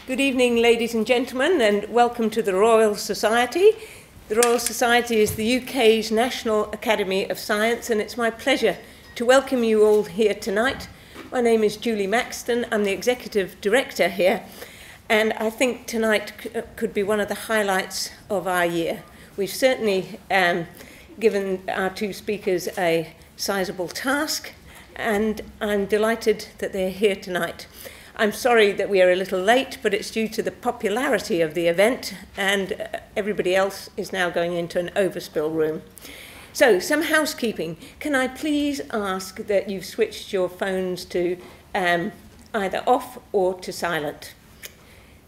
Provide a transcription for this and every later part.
Good evening, ladies and gentlemen, and welcome to the Royal Society. The Royal Society is the UK's National Academy of Science, and it's my pleasure to welcome you all here tonight. My name is Julie Maxton. I'm the Executive Director here, and I think tonight could be one of the highlights of our year. We've certainly given our two speakers a sizable task, and I'm delighted that they're here tonight. I'm sorry that we are a little late, but it's due to the popularity of the event, and everybody else is now going into an overspill room. So, some housekeeping. Can I please ask that you've switched your phones to either off or to silent?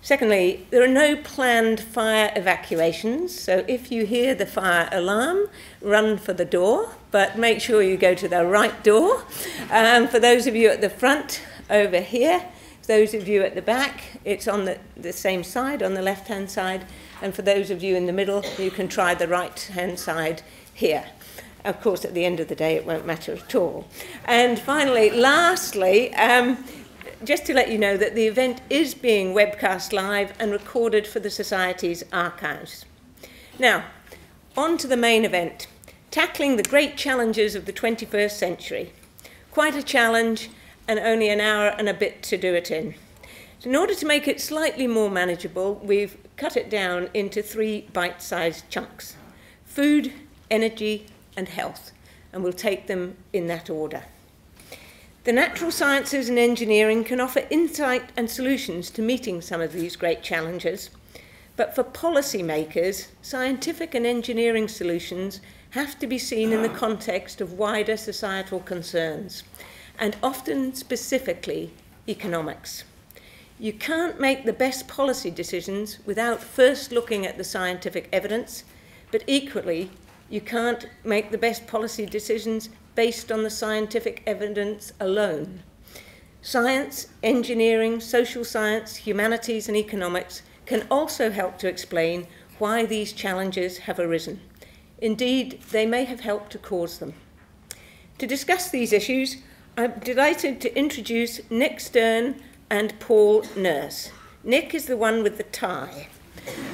Secondly, there are no planned fire evacuations, so if you hear the fire alarm, run for the door, but make sure you go to the right door. For those of you at the front, over here. Those of you at the back, it's on the same side, on the left-hand side. And for those of you in the middle, you can try the right-hand side here. Of course, at the end of the day, it won't matter at all. And finally, lastly, just to let you know that the event is being webcast live and recorded for the Society's archives. Now, on to the main event, tackling the great challenges of the 21st century. Quite a challenge, and only an hour and a bit to do it in. In order to make it slightly more manageable, we've cut it down into 3 bite-sized chunks: food, energy, and health, and we'll take them in that order. The natural sciences and engineering can offer insight and solutions to meeting some of these great challenges, but for policymakers, scientific and engineering solutions have to be seen in the context of wider societal concerns, and often specifically economics. You can't make the best policy decisions without first looking at the scientific evidence, but equally, you can't make the best policy decisions based on the scientific evidence alone. Science, engineering, social science, humanities, and economics can also help to explain why these challenges have arisen. Indeed, they may have helped to cause them. To discuss these issues, I'm delighted to introduce Nick Stern and Paul Nurse. Nick is the one with the tie.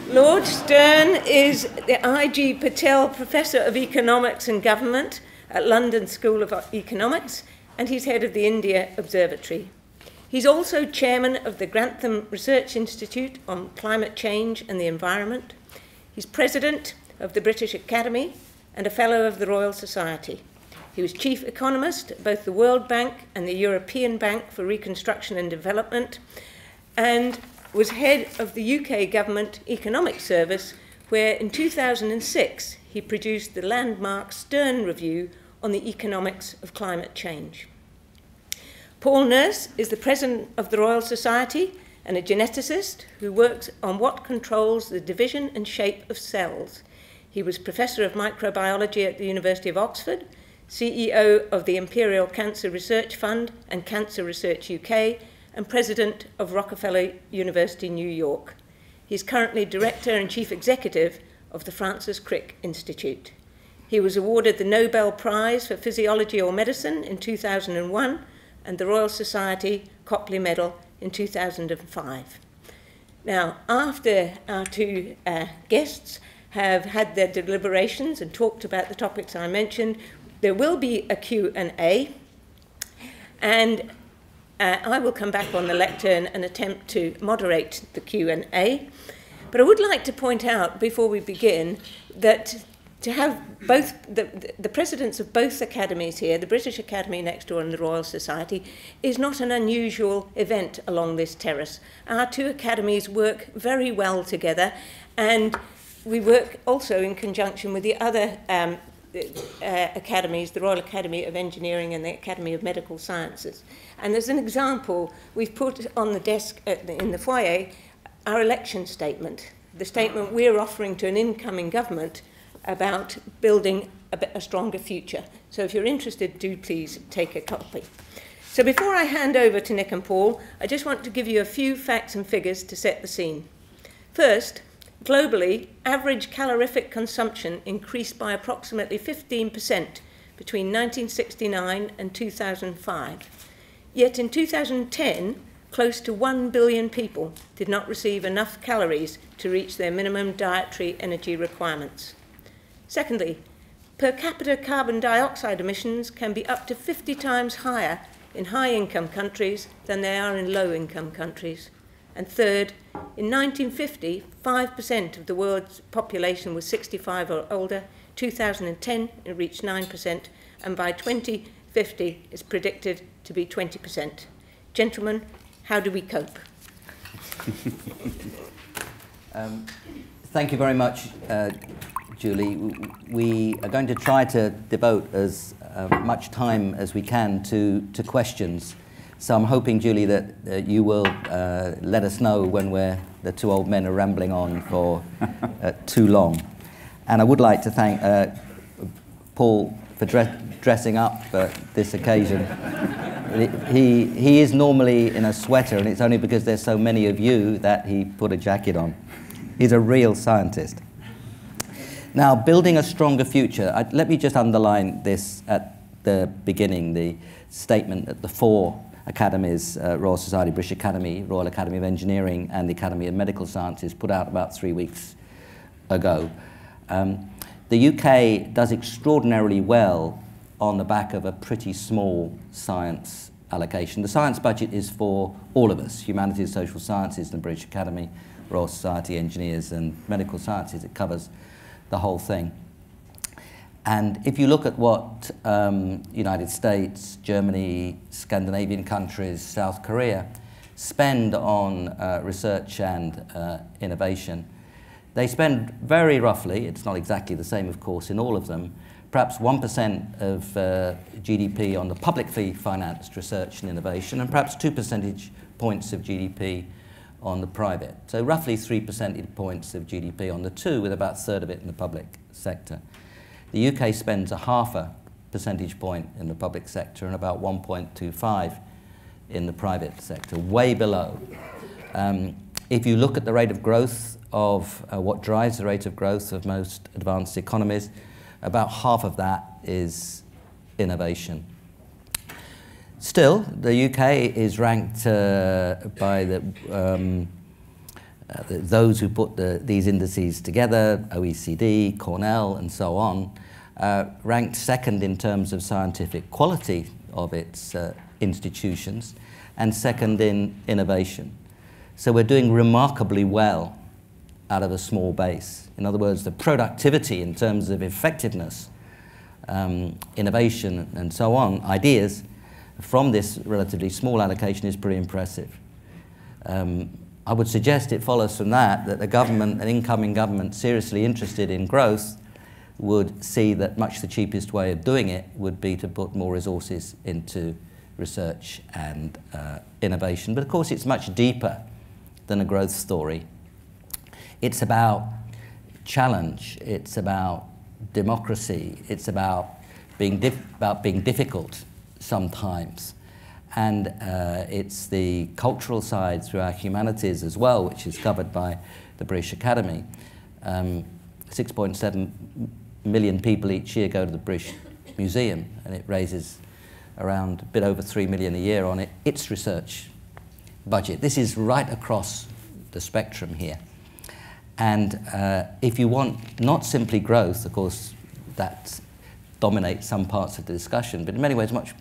Lord Stern is the I.G. Patel Professor of Economics and Government at London School of Economics, and he's head of the India Observatory. He's also chairman of the Grantham Research Institute on Climate Change and the Environment. He's president of the British Academy and a fellow of the Royal Society. He was chief economist at both the World Bank and the European Bank for Reconstruction and Development, and was head of the UK Government Economic Service, where in 2006 he produced the landmark Stern Review on the economics of climate change. Paul Nurse is the president of the Royal Society and a geneticist who works on what controls the division and shape of cells. He was professor of microbiology at the University of Oxford, CEO of the Imperial Cancer Research Fund and Cancer Research UK, and president of Rockefeller University, New York. He's currently director and chief executive of the Francis Crick Institute. He was awarded the Nobel Prize for Physiology or Medicine in 2001 and the Royal Society Copley Medal in 2005. Now, after our two guests have had their deliberations and talked about the topics I mentioned, there will be a Q&A, and I will come back on the lectern and attempt to moderate the Q&A. But I would like to point out before we begin that to have both the presidents of both academies here, the British Academy next door and the Royal Society, is not an unusual event along this terrace. Our two academies work very well together, and we work also in conjunction with the other academies, the Royal Academy of Engineering and the Academy of Medical Sciences. And as an example, we've put on the desk in the foyer our election statement, the statement we're offering to an incoming government about building a stronger future. So if you're interested, do please take a copy. So before I hand over to Nick and Paul, I just want to give you a few facts and figures to set the scene. First, globally, average calorific consumption increased by approximately 15% between 1969 and 2005. Yet in 2010, close to 1 billion people did not receive enough calories to reach their minimum dietary energy requirements. Secondly, per capita carbon dioxide emissions can be up to 50 times higher in high-income countries than they are in low-income countries. And third, in 1950, 5% of the world's population was 65 or older. 2010, it reached 9%, and by 2050, it's predicted to be 20%. Gentlemen, how do we cope? Thank you very much, Julie. We are going to try to devote as much time as we can to questions. So I'm hoping, Julie, that you will let us know when the two old men are rambling on for too long. And I would like to thank Paul for dressing up for this occasion. He is normally in a sweater, and it's only because there's so many of you that he put a jacket on. He's a real scientist. Now, building a stronger future, let me just underline this at the beginning, the statement that the four academies, Royal Society, British Academy, Royal Academy of Engineering, and the Academy of Medical Sciences put out about 3 weeks ago. The UK does extraordinarily well on the back of a pretty small science allocation. The science budget is for all of us, humanities, social sciences, and the British Academy, Royal Society, Engineers, and Medical Sciences. It covers the whole thing. And if you look at what United States, Germany, Scandinavian countries, South Korea spend on research and innovation, they spend very roughly, it's not exactly the same of course in all of them, perhaps 1% of GDP on the publicly financed research and innovation, and perhaps 2 percentage points of GDP on the private. So roughly 3 percentage points of GDP on the two, with about a third of it in the public sector. The UK spends 0.5 percentage point in the public sector and about 1.25 in the private sector, way below. If you look at the rate of growth of what drives the rate of growth of most advanced economies, about half of that is innovation. Still, the UK is ranked by those who put these indices together, OECD, Cornell, and so on, ranked second in terms of scientific quality of its institutions, and second in innovation. So we're doing remarkably well out of a small base. In other words, the productivity in terms of effectiveness, innovation, and so on, ideas, from this relatively small allocation is pretty impressive. I would suggest it follows from that the government, an incoming government seriously interested in growth, would see that much the cheapest way of doing it would be to put more resources into research and innovation. But of course it's much deeper than a growth story. It's about challenge, it's about democracy, it's about being difficult sometimes. And it's the cultural side through our humanities as well, which is covered by the British Academy. 6.7 million people each year go to the British Museum, and it raises around a bit over 3 million a year on its research budget. This is right across the spectrum here. And if you want not simply growth, of course, that dominates some parts of the discussion, but in many ways much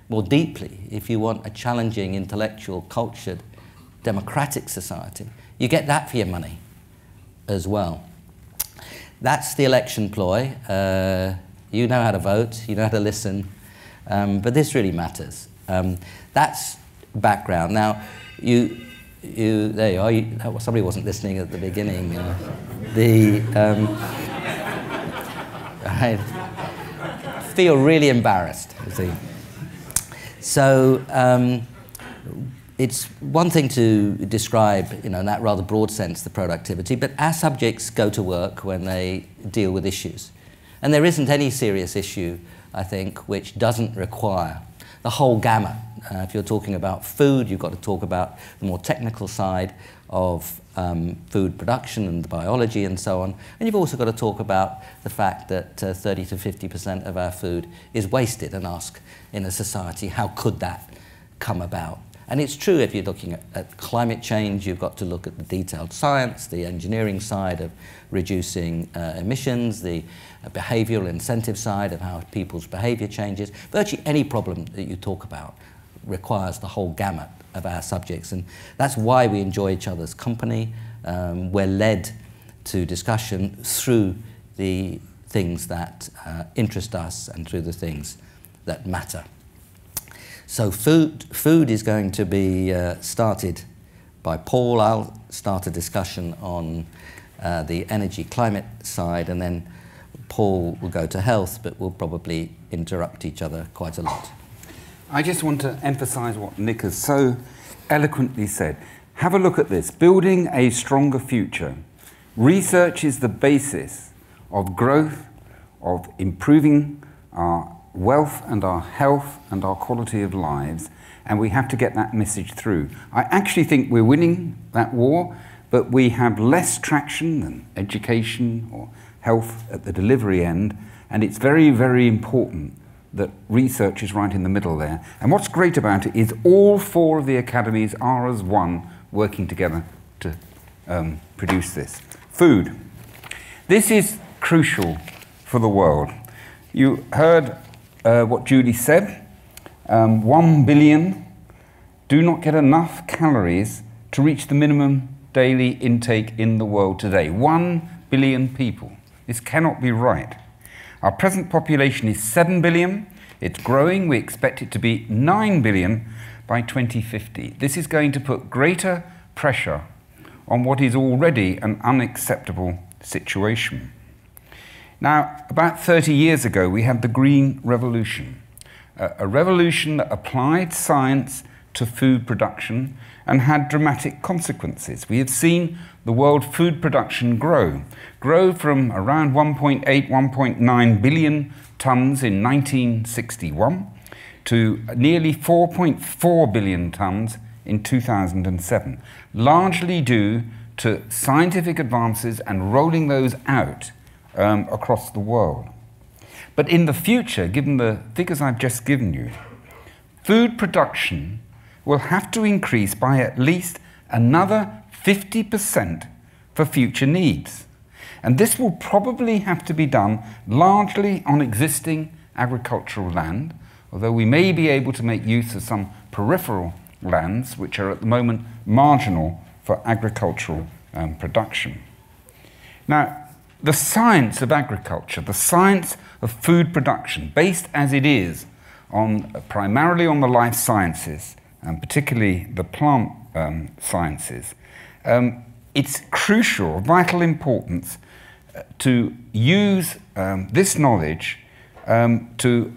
more deeply, if you want a challenging, intellectual, cultured, democratic society, you get that for your money as well. That's the election ploy. You know how to vote, you know how to listen, but this really matters. That's background. Now, there you are. Somebody wasn't listening at the beginning. I feel really embarrassed, you see. So it's one thing to describe, in that rather broad sense, the productivity, but our subjects go to work when they deal with issues. And there isn't any serious issue, I think, which doesn't require the whole gamut. If you're talking about food, you've got to talk about the more technical side of food production and the biology and so on. And you've also got to talk about the fact that 30 to 50% of our food is wasted, and ask in a society, how could that come about? And it's true if you're looking at climate change, you've got to look at the detailed science, the engineering side of reducing emissions, the behavioural incentive side of how people's behaviour changes. Virtually any problem that you talk about requires the whole gamut of our subjects, and that's why we enjoy each other's company. We're led to discussion through the things that interest us and through the things that matter. So food is going to be started by Paul. I'll start a discussion on the energy climate side, and then Paul will go to health, but we'll probably interrupt each other quite a lot. I just want to emphasise what Nick has so eloquently said. Have a look at this. Building a stronger future. Research is the basis of growth, of improving our wealth and our health and our quality of lives, and we have to get that message through. I actually think we're winning that war, but we have less traction than education or health at the delivery end, and it's very, very important that research is right in the middle there. And what's great about it is all four of the academies are as one, working together to produce this. Food. This is crucial for the world. You heard what Julie said. 1 billion do not get enough calories to reach the minimum daily intake in the world today. 1 billion people. This cannot be right. Our present population is 7 billion. It's growing. We expect it to be 9 billion by 2050. This is going to put greater pressure on what is already an unacceptable situation. Now, about 30 years ago, we had the Green Revolution, a revolution that applied science to food production and had dramatic consequences. We have seen the world food production grow from around 1.8, 1.9 billion tons in 1961 to nearly 4.4 billion tons in 2007, largely due to scientific advances and rolling those out across the world. But in the future, given the figures I've just given you, food production will have to increase by at least another 50% for future needs. And this will probably have to be done largely on existing agricultural land, although we may be able to make use of some peripheral lands which are at the moment marginal for agricultural production. Now, the science of agriculture, the science of food production, based as it is primarily on the life sciences, and particularly the plant sciences, it's crucial, vital importance to use this knowledge to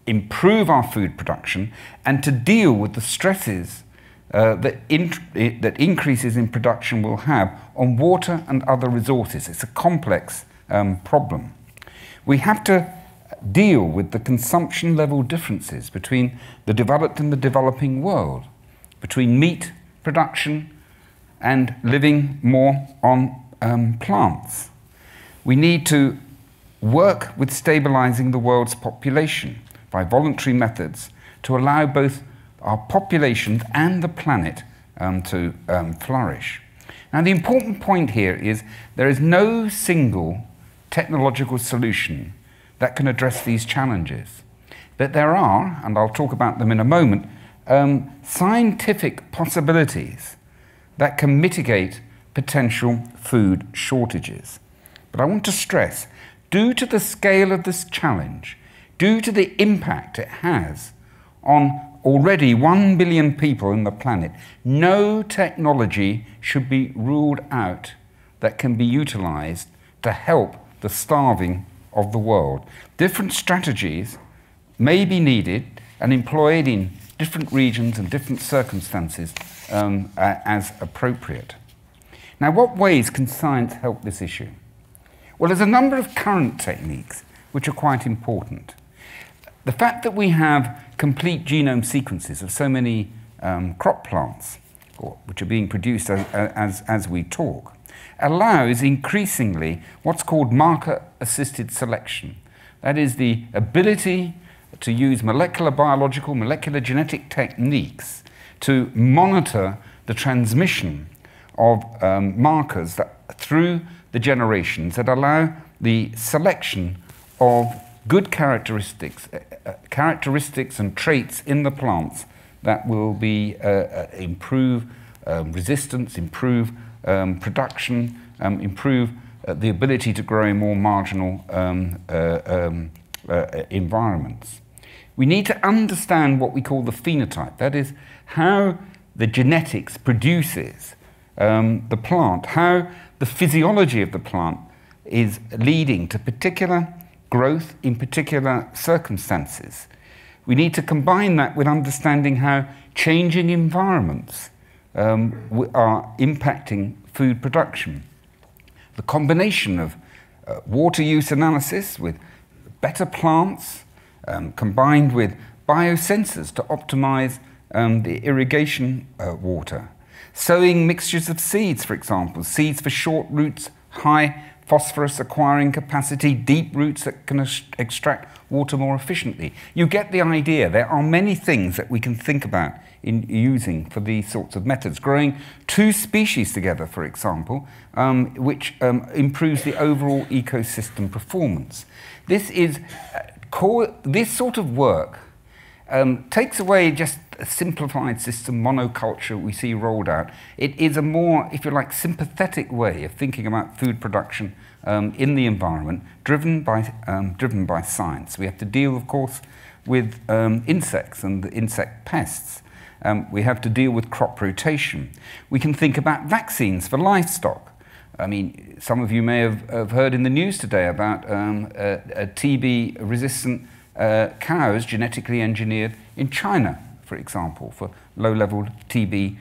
improve our food production and to deal with the stresses that increases in production will have on water and other resources. It's a complex problem. We have to deal with the consumption level differences between the developed and the developing world, between meat production and living more on plants. We need to work with stabilizing the world's population by voluntary methods to allow both our populations and the planet to flourish. Now, the important point here is there is no single technological solution that can address these challenges. But there are, and I'll talk about them in a moment, scientific possibilities that can mitigate potential food shortages. But I want to stress, due to the scale of this challenge, due to the impact it has on already 1 billion people on the planet, no technology should be ruled out that can be utilized to help the starving of the world. Different strategies may be needed and employed in different regions and different circumstances as appropriate. Now, what ways can science help this issue? Well, there's a number of current techniques which are quite important. The fact that we have complete genome sequences of so many crop plants, which are being produced as we talk, allows increasingly what's called marker-assisted selection. That is the ability to use molecular biological, molecular genetic techniques to monitor the transmission of markers through the generations that allow the selection of good characteristics and traits in the plants that will be improve resistance, improve production, improve the ability to grow in more marginal environments. We need to understand what we call the phenotype, that is, how the genetics produces the plant, how the physiology of the plant is leading to particular growth in particular circumstances. We need to combine that with understanding how changing environments are impacting food production. The combination of water use analysis with better plants combined with biosensors to optimize the irrigation water. Sowing mixtures of seeds, for example, seeds for short roots, high phosphorus acquiring capacity, deep roots that can extract water more efficiently. You get the idea. There are many things that we can think about in using for these sorts of methods. Growing two species together, for example, which improves the overall ecosystem performance. This sort of work takes away just a simplified system, monoculture we see rolled out. It is a more, if you like, sympathetic way of thinking about food production in the environment, driven by science. We have to deal, of course, with insects and the insect pests. We have to deal with crop rotation. We can think about vaccines for livestock. I mean, some of you may have heard in the news today about TB-resistant cows genetically engineered in China, for example, for low-level TB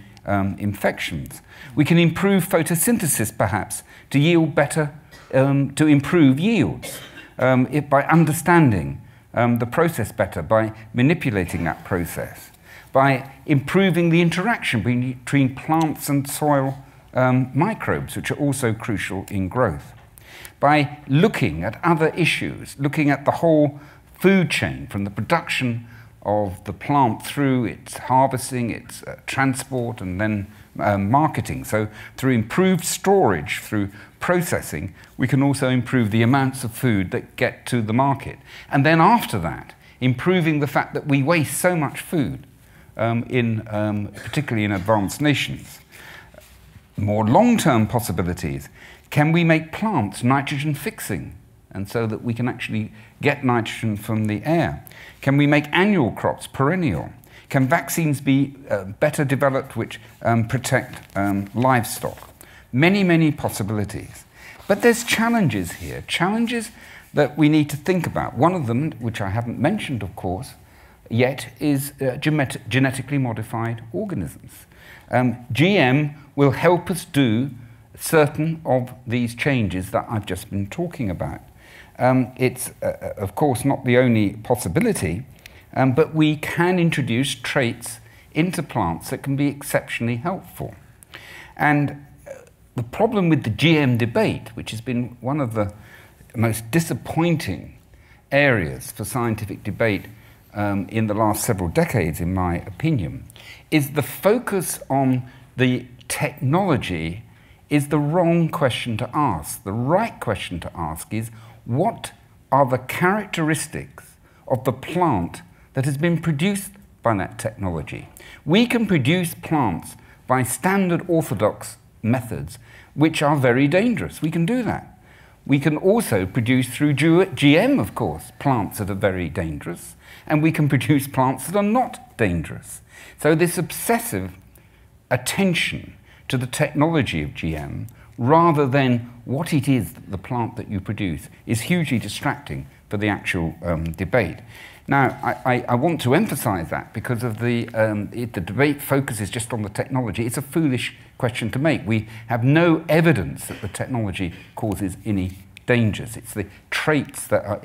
infections. We can improve photosynthesis, perhaps, to yield better, to improve yields, by understanding the process better, by manipulating that process, by improving the interaction between plants and soil microbes, which are also crucial in growth, by looking at other issues, looking at the whole food chain from the production of the plant through its harvesting, its transport, and then marketing. So through improved storage, through processing, we can also improve the amounts of food that get to the market. And then after that, improving the fact that we waste so much food, particularly in advanced nations. More long-term possibilities. Can we make plants nitrogen fixing, and so that we can actually get nitrogen from the air? Can we make annual crops perennial? Can vaccines be better developed which protect livestock? Many, many possibilities. But there's challenges here, challenges that we need to think about. One of them, which I haven't mentioned, of course, yet, is genetically modified organisms. GM will help us do certain of these changes that I've just been talking about. It's, of course, not the only possibility, but we can introduce traits into plants that can be exceptionally helpful. And the problem with the GM debate, which has been one of the most disappointing areas for scientific debate in the last several decades, in my opinion, is the focus on the technology is the wrong question to ask. The right question to ask is, what are the characteristics of the plant that has been produced by that technology? We can produce plants by standard orthodox methods, which are very dangerous. We can do that. We can also produce through GM, of course, plants that are very dangerous, and we can produce plants that are not dangerous. So this obsessive attention to the technology of GM, rather than what it is, the plant that you produce, is hugely distracting for the actual debate. Now, I want to emphasize that because of the debate focuses just on the technology. It's a foolish question to make. We have no evidence that the technology causes any dangers. It's the traits that are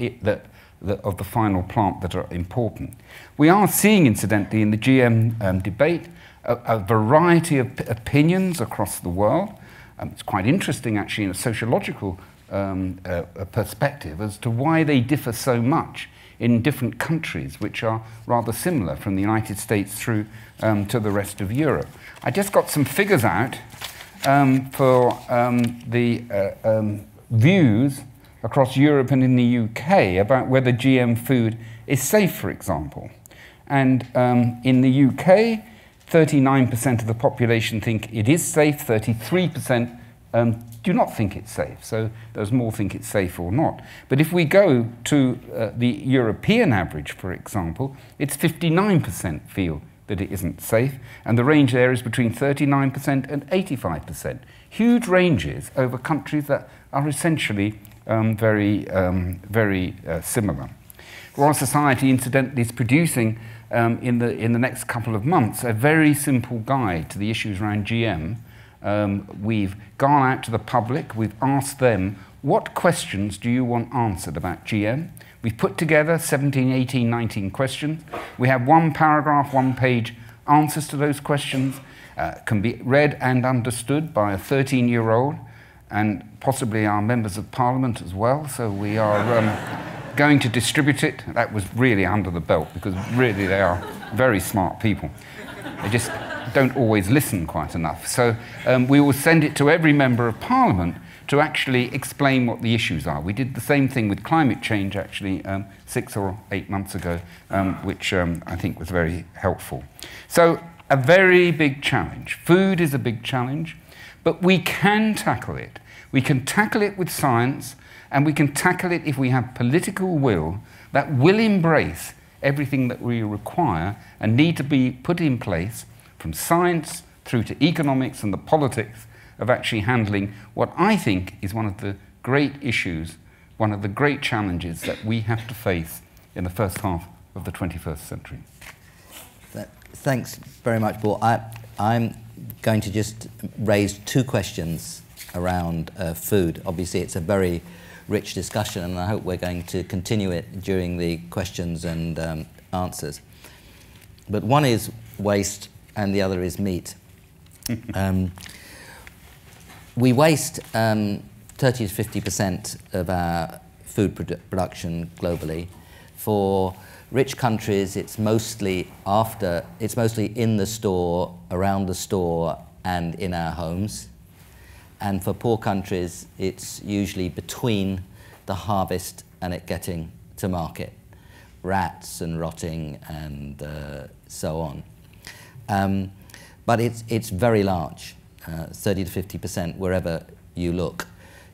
of the final plant that are important. We are seeing, incidentally, in the GM debate, a variety of opinions across the world. It's quite interesting, actually, in a sociological perspective as to why they differ so much in different countries, which are rather similar from the United States through to the rest of Europe. I just got some figures out for the views across Europe and in the UK about whether GM food is safe, for example. And in the UK, 39% of the population think it is safe, 33% do not think it's safe. So those more think it's safe or not. But if we go to the European average, for example, it's 59% feel that it isn't safe, and the range there is between 39% and 85%. Huge ranges over countries that are essentially very similar. Royal Society, incidentally, is producing in the next couple of months a very simple guide to the issues around GM. We've gone out to the public, we've asked them, what questions do you want answered about GM? We've put together 17, 18, 19 questions. We have one paragraph, one page answers to those questions, can be read and understood by a 13-year-old, and possibly our members of parliament as well. So we are going to distribute it. That was really under the belt, because really they are very smart people. They just don't always listen quite enough. So we will send it to every member of parliament to actually explain what the issues are. We did the same thing with climate change, actually, 6 or 8 months ago, which I think was very helpful. So a very big challenge. Food is a big challenge, but we can tackle it. We can tackle it with science, and we can tackle it if we have political will that will embrace everything that we require and need to be put in place, from science through to economics and the politics of actually handling what I think is one of the great issues, one of the great challenges that we have to face in the first half of the 21st century. Thanks very much, Paul. I'm going to just raise 2 questions around food. Obviously, it's a very rich discussion, and I hope we're going to continue it during the questions and answers. But one is waste, and the other is meat. We waste 30 to 50% of our food production globally. For rich countries, it's mostly in the store, around the store, and in our homes. And for poor countries, it's usually between the harvest and it getting to market. Rats and rotting and so on. But it's very large, 30 to 50% wherever you look.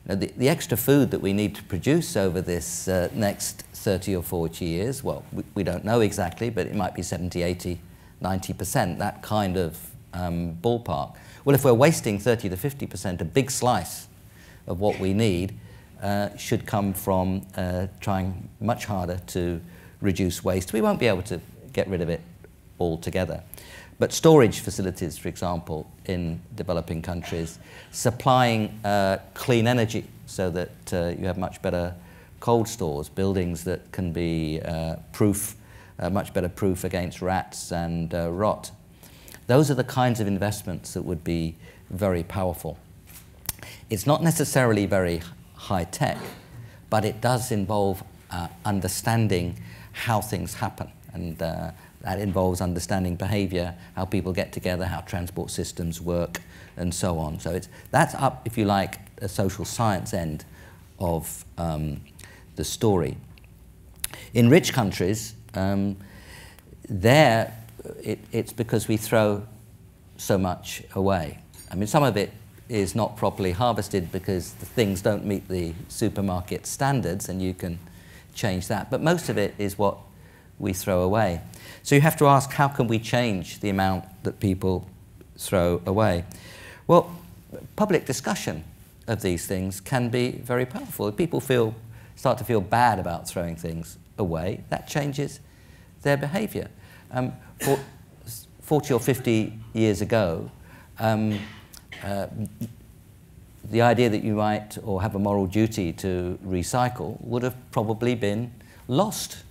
Now, the extra food that we need to produce over this next 30 or 40 years, well, we don't know exactly, but it might be 70, 80, 90%, that kind of ballpark. Well, if we're wasting 30 to 50%, a big slice of what we need should come from trying much harder to reduce waste. We won't be able to get rid of it altogether. But storage facilities, for example, in developing countries, supplying clean energy so that you have much better cold stores, buildings that can be much better proof against rats and rot. Those are the kinds of investments that would be very powerful. It's not necessarily very high-tech, but it does involve understanding how things happen, and that involves understanding behavior, how people get together, how transport systems work, and so on. So that's up, if you like, a social science end of the story. In rich countries, it's because we throw so much away. I mean, some of it is not properly harvested because the things don't meet the supermarket standards, and you can change that. But most of it is what we throw away. So you have to ask, how can we change the amount that people throw away? Well, public discussion of these things can be very powerful. If people start to feel bad about throwing things away, that changes their behavior. 40 or 50 years ago, the idea that you might or have a moral duty to recycle would have probably been lost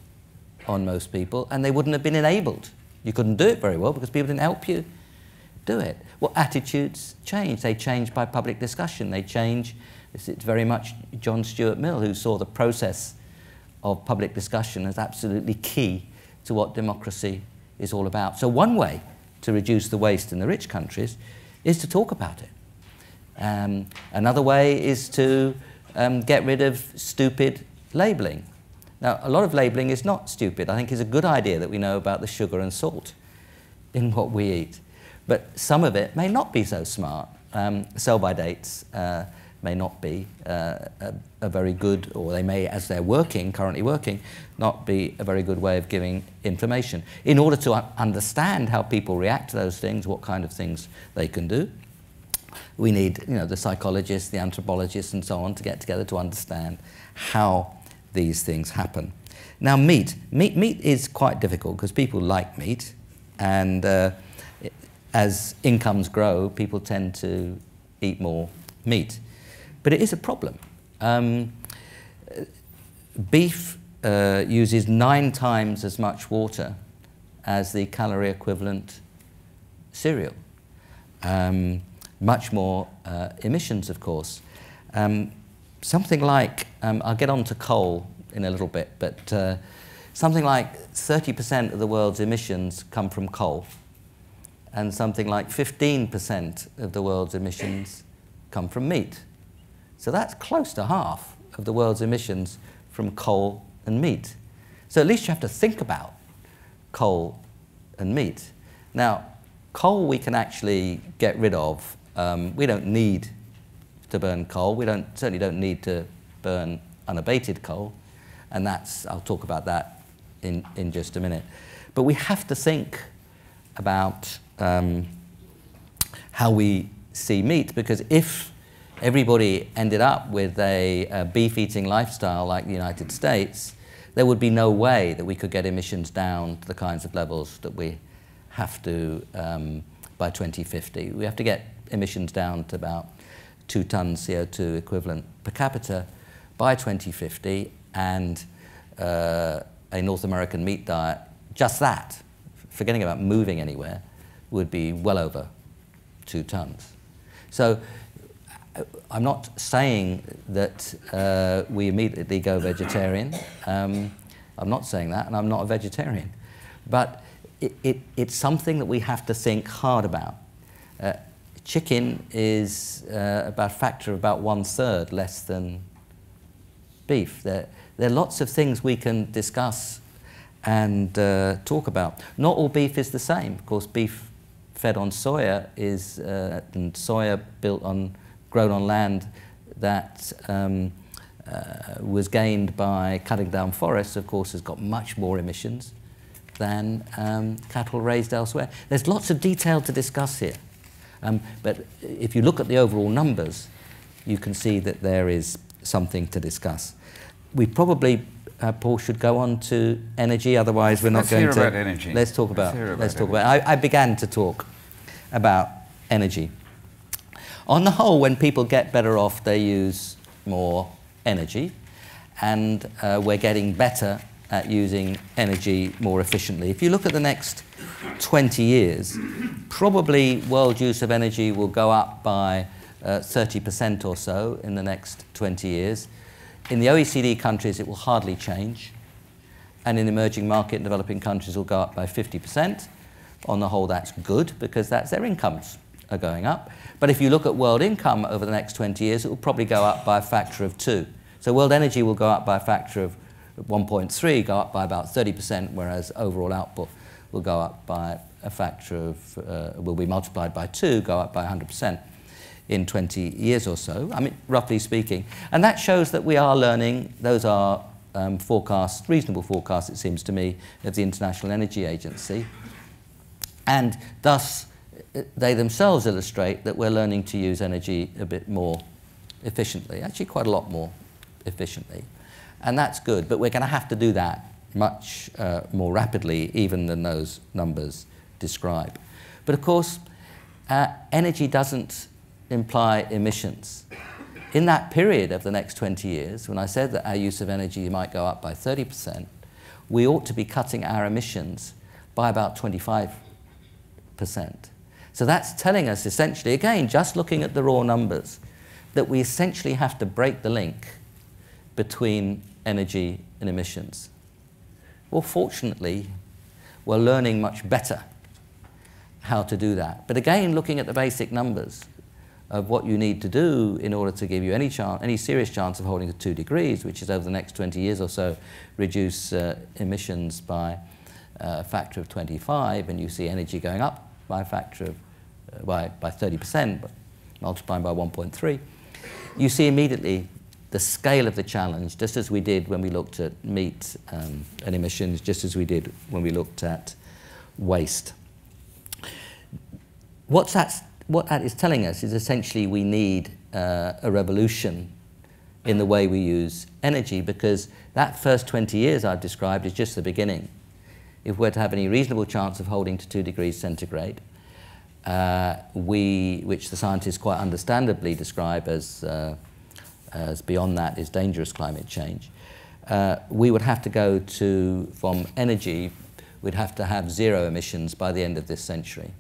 on most people, and they wouldn't have been enabled. You couldn't do it very well because people didn't help you do it. Well, attitudes change. They change by public discussion. They change. It's very much John Stuart Mill who saw the process of public discussion as absolutely key to what democracy is all about. So one way to reduce the waste in the rich countries is to talk about it. Another way is to get rid of stupid labelling. Now, a lot of labelling is not stupid. I think it's a good idea that we know about the sugar and salt in what we eat. But some of it may not be so smart. Sell-by dates may not be a very good, or they may, as they're currently working, not be a very good way of giving information. In order to understand how people react to those things, what kind of things they can do, we need, the psychologists, the anthropologists, and so on to get together to understand how these things happen. Now, meat is quite difficult because people like meat, and as incomes grow, people tend to eat more meat. But it is a problem. Beef uses 9 times as much water as the calorie equivalent cereal. Much more emissions, of course. Something like, I'll get on to coal in a little bit, but something like 30% of the world's emissions come from coal, and something like 15% of the world's emissions come from meat. So that's close to half of the world's emissions from coal and meat. So at least you have to think about coal and meat. Now, coal we can actually get rid of. We don't need to burn coal. We certainly don't need to burn unabated coal, and I'll talk about that in just a minute. But we have to think about how we see meat, because if everybody ended up with a beef-eating lifestyle like the United States, there would be no way that we could get emissions down to the kinds of levels that we have to by 2050. We have to get emissions down to about 2 tons CO2 equivalent per capita by 2050, and a North American meat diet, just that, forgetting about moving anywhere, would be well over 2 tons. So I'm not saying that we immediately go vegetarian. I'm not saying that, and I'm not a vegetarian. But it's something that we have to think hard about. Chicken is about a factor of about 1/3 less than beef. There are lots of things we can discuss and talk about. Not all beef is the same. Of course, beef fed on soya and soya grown on land that was gained by cutting down forests, of course, has got much more emissions than cattle raised elsewhere. There's lots of detail to discuss here. But if you look at the overall numbers, you can see that there is something to discuss. We probably, Paul, should go on to energy, otherwise we're not going to... Let's hear about energy. Let's talk about it. I began to talk about energy. On the whole, when people get better off, they use more energy, and we're getting better at using energy more efficiently. If you look at the next 20 years, probably world use of energy will go up by 30% or so in the next 20 years. In the OECD countries, it will hardly change. And in emerging market and developing countries, it will go up by 50%. On the whole, that's good, because their incomes are going up. But if you look at world income over the next 20 years, it will probably go up by a factor of 2. So world energy will go up by a factor of 1.3, go up by about 30%, whereas overall output will go up by a factor of, will be multiplied by 2, go up by 100% in 20 years or so, I mean, roughly speaking. And that shows that we are learning. Those are forecasts, reasonable forecasts, it seems to me, of the International Energy Agency. And thus, they themselves illustrate that we're learning to use energy a bit more efficiently, actually quite a lot more efficiently. And that's good, but we're going to have to do that much more rapidly even than those numbers describe. But of course, energy doesn't imply emissions. In that period of the next 20 years, when I said that our use of energy might go up by 30%, we ought to be cutting our emissions by about 25%. So that's telling us essentially, again, just looking at the raw numbers, that we essentially have to break the link between energy and emissions? Well, fortunately, we're learning much better how to do that. But again, looking at the basic numbers of what you need to do in order to give you any serious chance of holding to 2 degrees, which is over the next 20 years or so, reduce emissions by a factor of 25, and you see energy going up by a factor of by 30%, but multiplying by 1.3, you see immediately the scale of the challenge, just as we did when we looked at meat and emissions, just as we did when we looked at waste. What that is telling us is essentially we need a revolution in the way we use energy, because that first 20 years I've described is just the beginning. If we're to have any reasonable chance of holding to 2 degrees centigrade, which the scientists quite understandably describe as beyond that is dangerous climate change, we would have to go from energy, we'd have to have 0 emissions by the end of this century.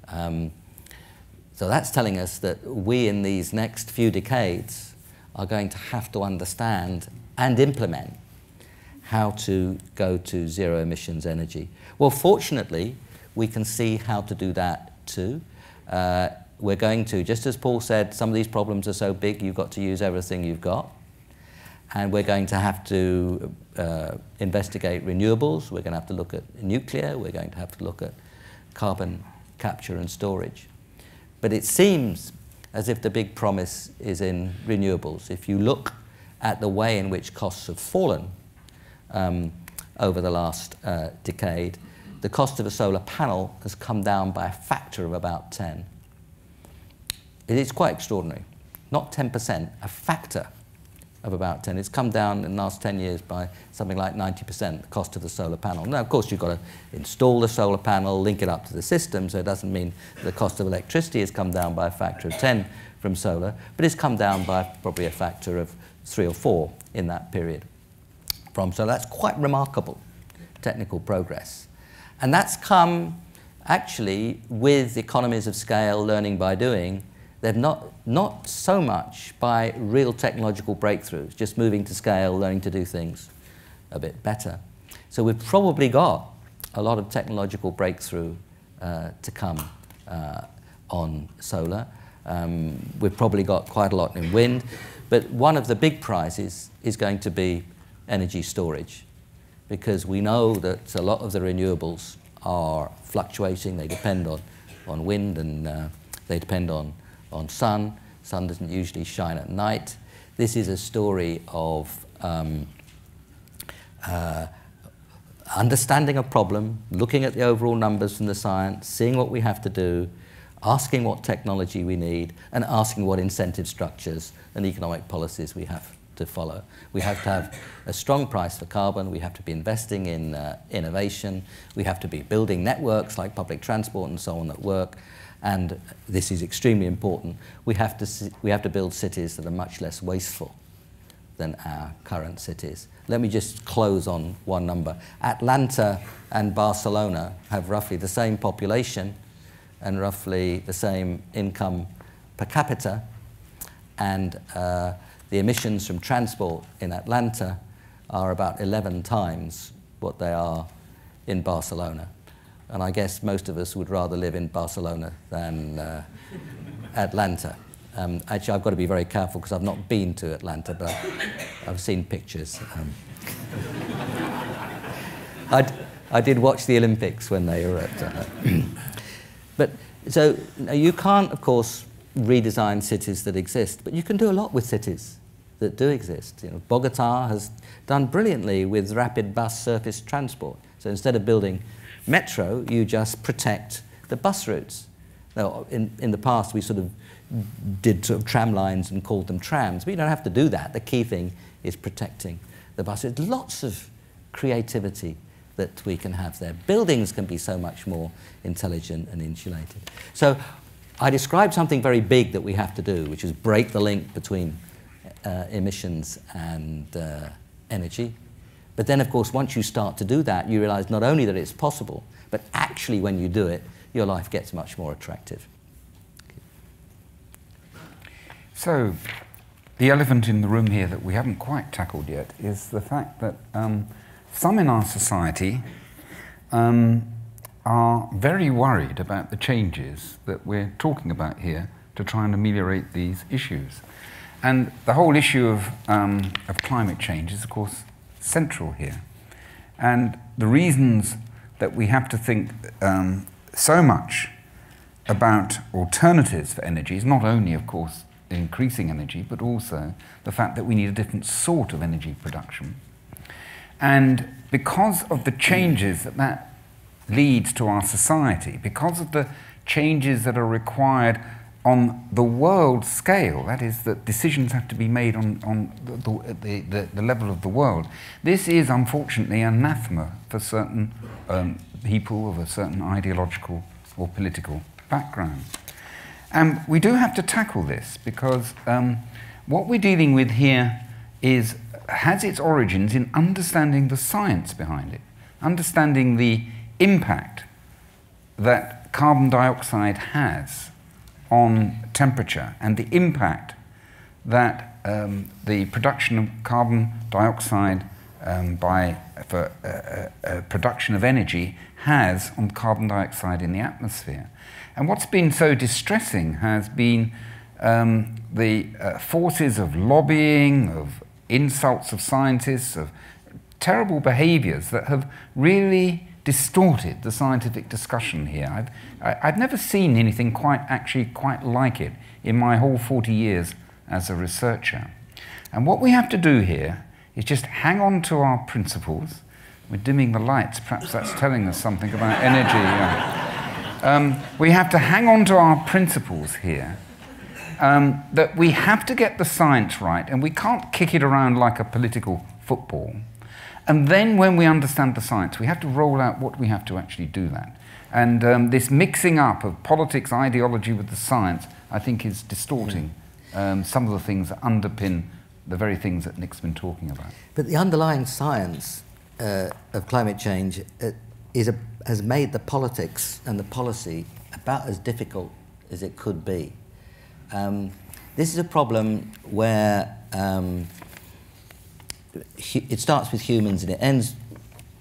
So that's telling us that we in these next few decades are going to have to understand and implement how to go to 0 emissions energy. Well, fortunately, we can see how to do that too. We're going to, just as Paul said, some of these problems are so big you've got to use everything you've got. And we're going to have to investigate renewables. We're going to have to look at nuclear. We're going to have to look at carbon capture and storage. But it seems as if the big promise is in renewables. If you look at the way in which costs have fallen over the last decade, the cost of a solar panel has come down by a factor of about 10. It is quite extraordinary. Not 10%, a factor of about 10. It's come down in the last 10 years by something like 90%, the cost of the solar panel. Now, of course, you've got to install the solar panel, link it up to the system, so it doesn't mean the cost of electricity has come down by a factor of 10 from solar, but it's come down by probably a factor of 3 or 4 in that period. So that's quite remarkable technical progress. And that's come, actually, with economies of scale, learning by doing. They're not so much by real technological breakthroughs, just moving to scale, learning to do things a bit better. So we've probably got a lot of technological breakthrough to come on solar. We've probably got quite a lot in wind. But one of the big prizes is going to be energy storage, because we know that a lot of the renewables are fluctuating. They depend on wind, and they depend on sun. Sun doesn't usually shine at night. This is a story of understanding a problem, looking at the overall numbers from the science, seeing what we have to do, asking what technology we need, and asking what incentive structures and economic policies we have to follow. We have to have a strong price for carbon. We have to be investing in innovation. We have to be building networks like public transport and so on that work. And this is extremely important. We have to build cities that are much less wasteful than our current cities. Let me just close on one number. Atlanta and Barcelona have roughly the same population and roughly the same income per capita, and the emissions from transport in Atlanta are about 11 times what they are in Barcelona. And I guess most of us would rather live in Barcelona than Atlanta. Actually, I've got to be very careful because I've not been to Atlanta, but I've seen pictures. I did watch the Olympics when they were at... But so you can't, of course, redesign cities that exist, but you can do a lot with cities that do exist. You know, Bogota has done brilliantly with rapid bus surface transport. So instead of building metro, you just protect the bus routes. Now, in the past, we sort of did sort of tram lines and called them trams, but you don't have to do that. The key thing is protecting the buses. Lots of creativity that we can have there. Buildings can be so much more intelligent and insulated. So I described something very big that we have to do, which is break the link between emissions and energy. But then, of course, once you start to do that, you realize not only that it's possible, but actually when you do it, your life gets much more attractive. So, the elephant in the room here that we haven't quite tackled yet is the fact that some in our society are very worried about the changes that we're talking about here to try and ameliorate these issues. And the whole issue of climate change is, of course, central here. And the reasons that we have to think so much about alternatives for energy is not only, of course, increasing energy, but also the fact that we need a different sort of energy production. And because of the changes that that leads to our society, because of the changes that are required on the world scale, that is, that decisions have to be made on the level of the world, this is unfortunately anathema for certain people of a certain ideological or political background. And we do have to tackle this because what we're dealing with here has its origins in understanding the science behind it, understanding the impact that carbon dioxide has on temperature and the impact that the production of carbon dioxide for production of energy has on carbon dioxide in the atmosphere. And what's been so distressing has been the forces of lobbying, of insults of scientists, of terrible behaviors that have really distorted the scientific discussion here. I've never seen anything quite like it in my whole 40 years as a researcher. And what we have to do here is just hang on to our principles. We're dimming the lights, perhaps that's telling us something about energy. We have to hang on to our principles here, that we have to get the science right, and we can't kick it around like a political football. And then when we understand the science, we have to roll out what we have to actually do that. And this mixing up of politics, ideology with the science, I think is distorting some of the things that underpin the very things that Nick's been talking about. But the underlying science of climate change has made the politics and the policy about as difficult as it could be. This is a problem where it starts with humans and it ends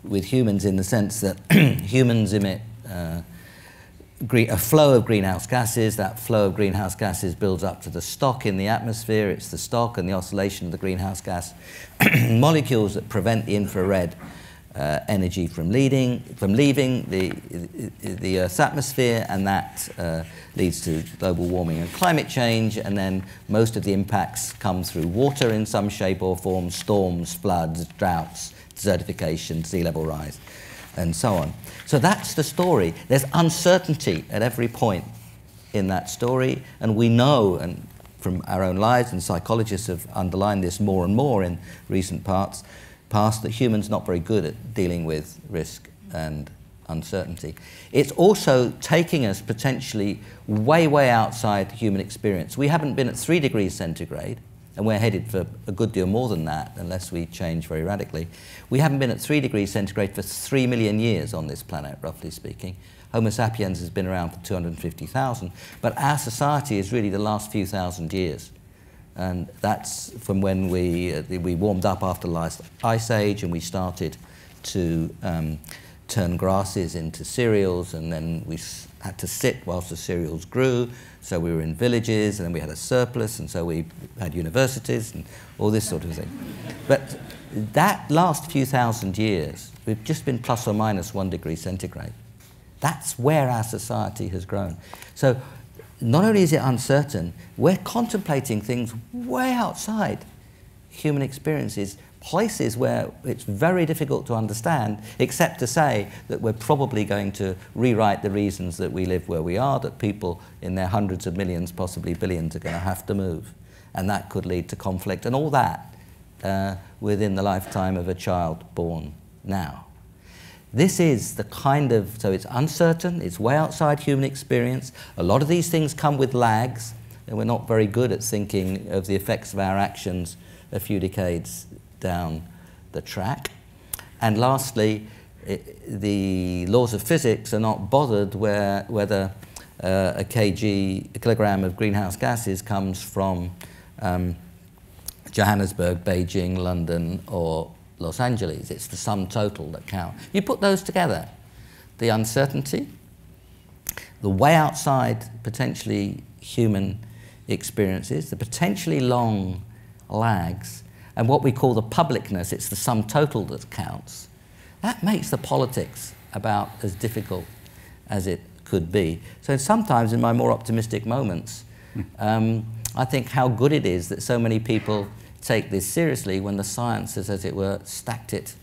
with humans in the sense that humans emit a flow of greenhouse gases. That flow of greenhouse gases builds up to the stock in the atmosphere. It's the stock and the oscillation of the greenhouse gas molecules that prevent the infrared energy from leaving the Earth's atmosphere, and that leads to global warming and climate change. And then most of the impacts come through water in some shape or form: storms, floods, droughts, desertification, sea level rise, and so on. So that's the story. There's uncertainty at every point in that story, and we know, and from our own lives, and psychologists have underlined this more and more in recent past, that humans are not very good at dealing with risk and uncertainty. It's also taking us potentially way, way outside human experience. We haven't been at 3 degrees centigrade, and we're headed for a good deal more than that unless we change very radically. We haven't been at 3 degrees centigrade for 3 million years on this planet, roughly speaking. Homo sapiens has been around for 250,000, but our society is really the last few thousand years. And that's from when we warmed up after the last ice age, and we started to turn grasses into cereals, and then we had to sit whilst the cereals grew. So we were in villages, and then we had a surplus, and so we had universities and all this sort of thing. But that last few thousand years, we've just been plus or minus 1 degree centigrade. That's where our society has grown. So not only is it uncertain, we're contemplating things way outside human experiences, places where it's very difficult to understand, except to say that we're probably going to rewrite the reasons that we live where we are, that people in their hundreds of millions, possibly billions, are going to have to move. And that could lead to conflict, and all that within the lifetime of a child born now. This is the kind of, so it's uncertain, it's way outside human experience. A lot of these things come with lags, and we're not very good at thinking of the effects of our actions a few decades down the track. And lastly, the laws of physics are not bothered whether a kilogram of greenhouse gases comes from Johannesburg, Beijing, London, or Los Angeles. It's the sum total that counts. You put those together, the uncertainty, the way outside potentially human experiences, the potentially long lags, and what we call the publicness, it's the sum total that counts. That makes the politics about as difficult as it could be. So sometimes in my more optimistic moments, I think how good it is that so many people take this seriously when the science has, as it were, stacked it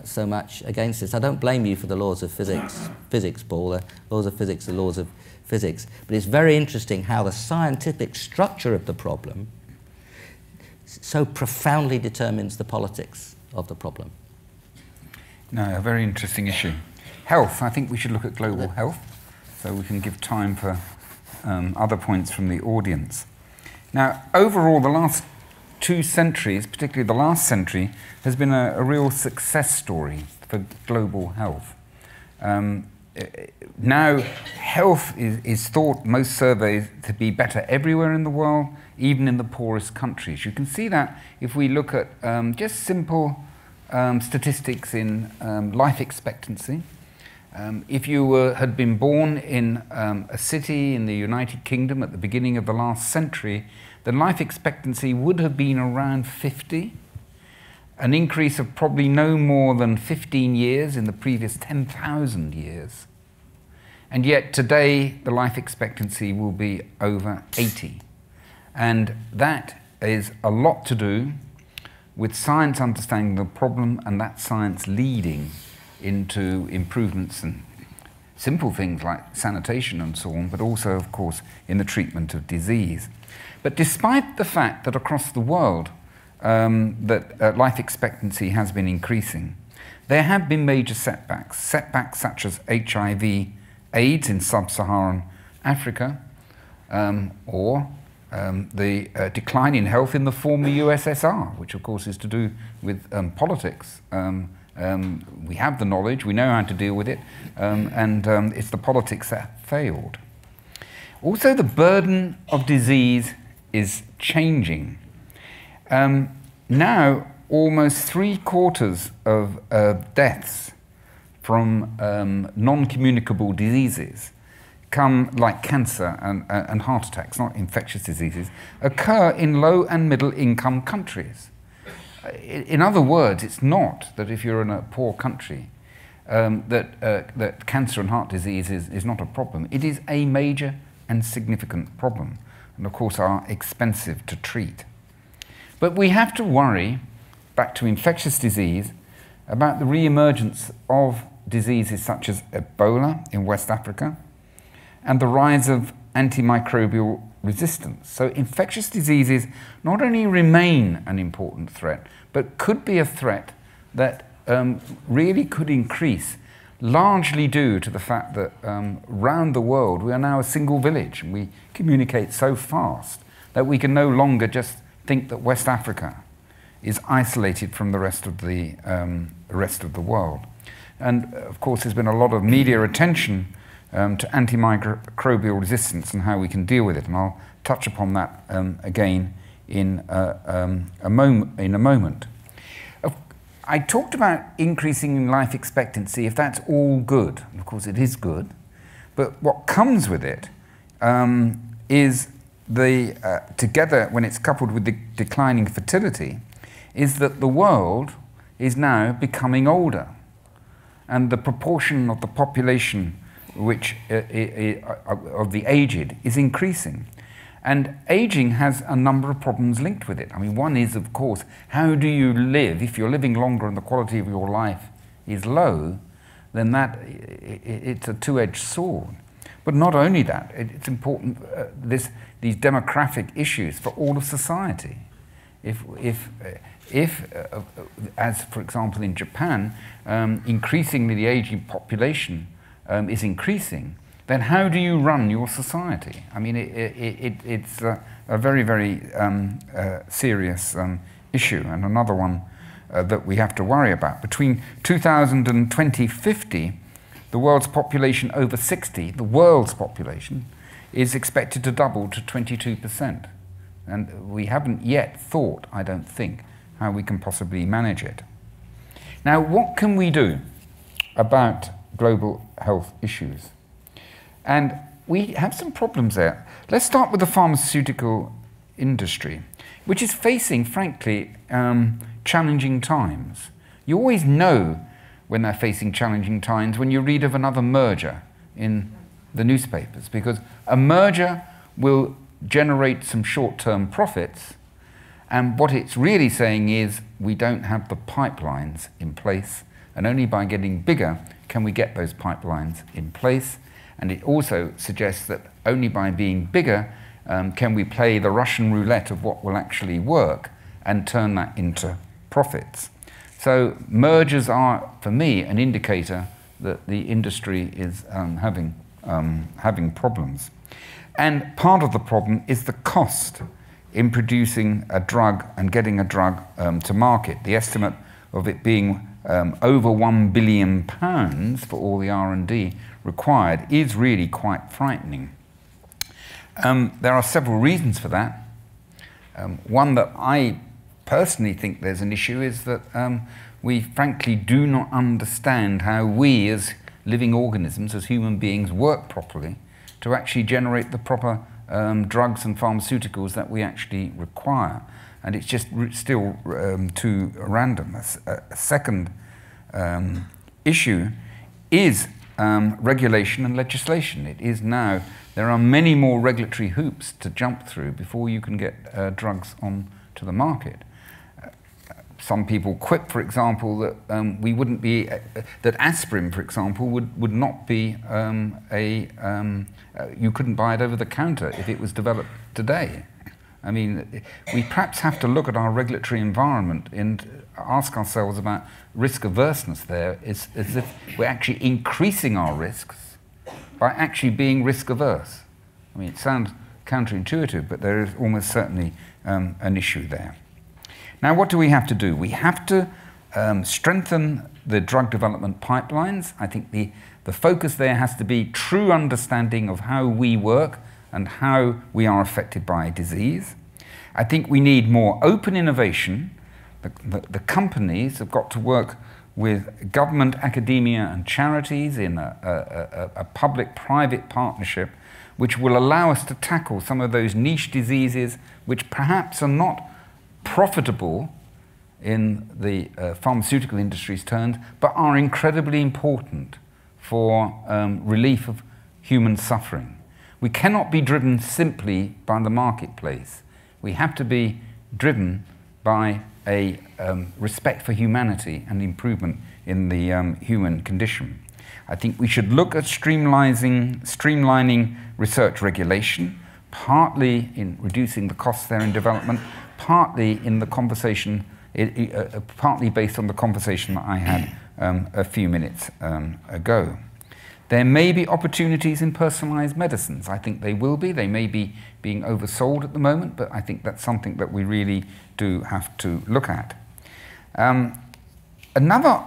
so much against us. I don't blame you for the laws of physics, Paul. The laws of physics are laws of physics. But it's very interesting how the scientific structure of the problem so profoundly determines the politics of the problem. No, a very interesting issue. Health. I think we should look at global health, so we can give time for other points from the audience. Now, overall, the last 2 centuries, particularly the last century, has been a real success story for global health. Now, health is thought, most surveys, to be better everywhere in the world, even in the poorest countries. You can see that if we look at just simple statistics in life expectancy. If you had been born in a city in the United Kingdom at the beginning of the last century, the life expectancy would have been around 50, an increase of probably no more than 15 years in the previous 10,000 years. And yet today, the life expectancy will be over 80. And that is a lot to do with science understanding the problem and that science leading into improvements in simple things like sanitation and so on, but also, of course, in the treatment of disease. But despite the fact that across the world life expectancy has been increasing, there have been major setbacks such as HIV/AIDS in sub-Saharan Africa, or the decline in health in the former USSR, which of course is to do with politics. We have the knowledge, we know how to deal with it, and it's the politics that failed. Also, the burden of disease is changing. Now, almost 3/4 of deaths from non-communicable diseases like cancer and heart attacks, not infectious diseases, occur in low and middle income countries. In other words, it's not that if you're in a poor country that cancer and heart disease is not a problem. It is a major and significant problem, and of course are expensive to treat. But we have to worry, back to infectious disease, about the re-emergence of diseases such as Ebola in West Africa and the rise of antimicrobial resistance. So infectious diseases not only remain an important threat, but could be a threat that really could increase, largely due to the fact that around the world we are now a single village and we communicate so fast that we can no longer just think that West Africa is isolated from the rest of the world. And of course there's been a lot of media attention to antimicrobial resistance and how we can deal with it, and I'll touch upon that again in a moment. I talked about increasing in life expectancy, if that's all good. Of course it is good, but what comes with it is together, when it's coupled with the declining fertility, is that the world is now becoming older, and the proportion of the population which of the aged is increasing. And aging has a number of problems linked with it. I mean, one is, of course, how do you live? If you're living longer and the quality of your life is low, then it's a two-edged sword. But not only that, it's important, these demographic issues for all of society. If as for example in Japan, increasingly the aging population is increasing, then how do you run your society? I mean, it's a very, very serious issue, and another one that we have to worry about. Between 2000 and 2050, the world's population over 60, the world's population, is expected to double to 22%. And we haven't yet thought, I don't think, how we can possibly manage it. Now, what can we do about global health issues? And we have some problems there. Let's start with the pharmaceutical industry, which is facing, frankly, challenging times. You always know when they're facing challenging times when you read of another merger in the newspapers, because a merger will generate some short-term profits, and what it's really saying is we don't have the pipelines in place, and only by getting bigger can we get those pipelines in place. And it also suggests that only by being bigger can we play the Russian roulette of what will actually work and turn that into profits. So mergers are, for me, an indicator that the industry is having problems. And part of the problem is the cost in producing a drug and getting a drug to market. The estimate of it being over £1 billion for all the R&D required is really quite frightening. There are several reasons for that. One that I personally think there's an issue is that we frankly do not understand how we as living organisms, as human beings, work properly to actually generate the proper drugs and pharmaceuticals that we actually require. And it's just still too random. A second issue is regulation and legislation. It is now, there are many more regulatory hoops to jump through before you can get drugs onto the market. Some people quip, for example, that we wouldn't be, that aspirin, for example, would not be you couldn't buy it over the counter if it was developed today. I mean, we perhaps have to look at our regulatory environment and ask ourselves about risk averseness there, as if we're actually increasing our risks by actually being risk averse. I mean, it sounds counterintuitive, but there is almost certainly an issue there. Now, what do we have to do? We have to strengthen the drug development pipelines. I think the focus there has to be true understanding of how we work and how we are affected by disease. I think we need more open innovation. The companies have got to work with government, academia and charities in a public-private partnership which will allow us to tackle some of those niche diseases which perhaps are not profitable in the pharmaceutical industry's terms, but are incredibly important for relief of human suffering. We cannot be driven simply by the marketplace. We have to be driven by a respect for humanity and improvement in the human condition. I think we should look at streamlining research regulation, partly in reducing the costs there in development, partly in the conversation, partly based on the conversation that I had a few minutes ago. There may be opportunities in personalized medicines. I think they will be. They may be being oversold at the moment, but I think that's something that we really do have to look at. Another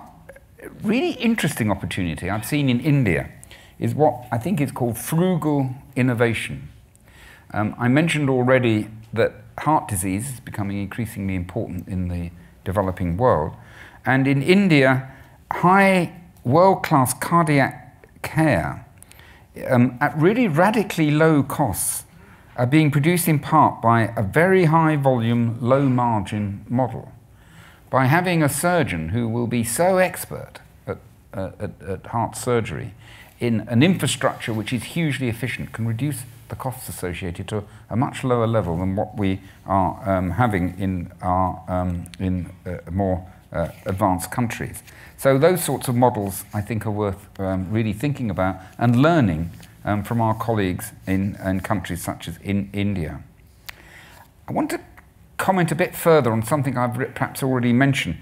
really interesting opportunity I've seen in India is what I think is called frugal innovation. I mentioned already that heart disease is becoming increasingly important in the developing world. And in India, high world-class cardiac care at really radically low costs are being produced in part by a very high volume, low margin model. By having a surgeon who will be so expert at heart surgery in an infrastructure which is hugely efficient, can reduce the costs associated to a much lower level than what we are having in our more advanced countries. So those sorts of models, I think, are worth really thinking about and learning from our colleagues in countries such as in India. I want to comment a bit further on something I've perhaps already mentioned,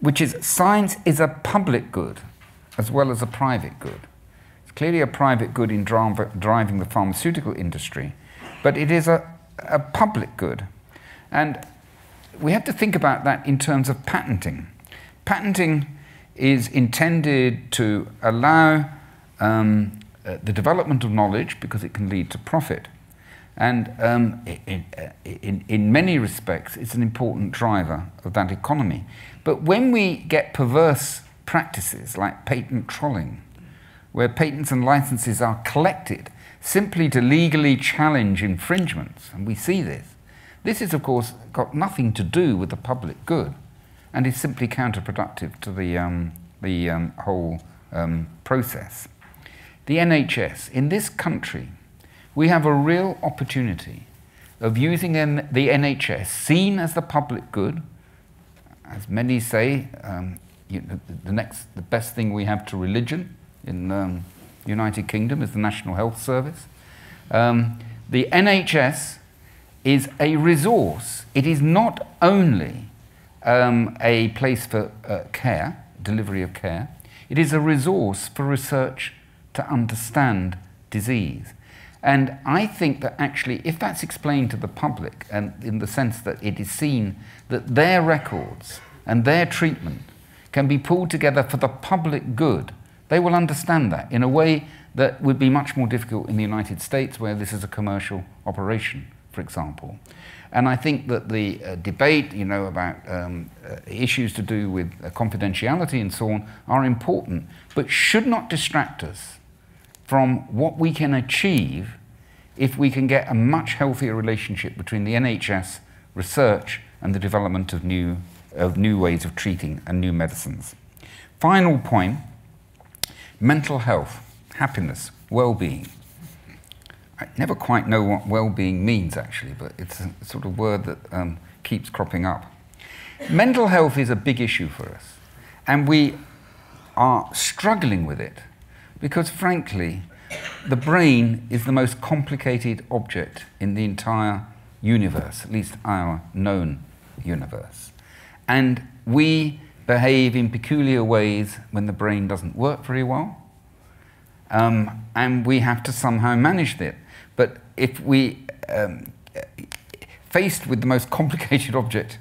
which is science is a public good as well as a private good. It's clearly a private good in driving the pharmaceutical industry, but it is a public good. And we have to think about that in terms of patenting. Patenting is intended to allow the development of knowledge because it can lead to profit. And in many respects, it's an important driver of that economy. But when we get perverse practices like patent trolling, where patents and licenses are collected simply to legally challenge infringements, and we see this is, of course, got nothing to do with the public good and is simply counterproductive to the whole process. The NHS, in this country, we have a real opportunity of using the NHS, seen as the public good, as many say, the best thing we have to religion in the United Kingdom is the National Health Service. The NHS is a resource. It is not only a place for care, delivery of care, it is a resource for research to understand disease. And I think that actually, if that's explained to the public, and in the sense that it is seen that their records and their treatment can be pulled together for the public good, they will understand that in a way that would be much more difficult in the United States, where this is a commercial operation, for example. And I think that the debate, about issues to do with confidentiality and so on are important, but should not distract us from what we can achieve if we can get a much healthier relationship between the NHS, research, and the development of new ways of treating and new medicines. Final point, mental health, happiness, well-being. I never quite know what well-being means, actually, but it's a sort of word that keeps cropping up. Mental health is a big issue for us, and we are struggling with it because, frankly, the brain is the most complicated object in the entire universe, at least our known universe. And we behave in peculiar ways when the brain doesn't work very well, and we have to somehow manage it. But if we, faced with the most complicated object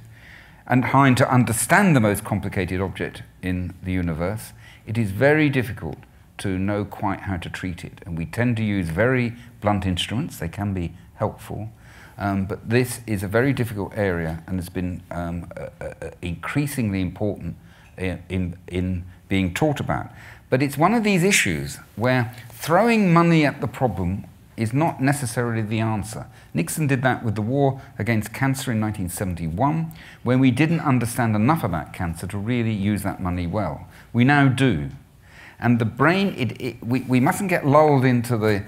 and trying to understand the most complicated object in the universe, it is very difficult to know quite how to treat it. And we tend to use very blunt instruments. They can be helpful. But this is a very difficult area and has been increasingly important in being taught about. But it's one of these issues where throwing money at the problem is not necessarily the answer. Nixon did that with the war against cancer in 1971, when we didn't understand enough about cancer to really use that money well. We now do. And the brain, we mustn't get lulled into the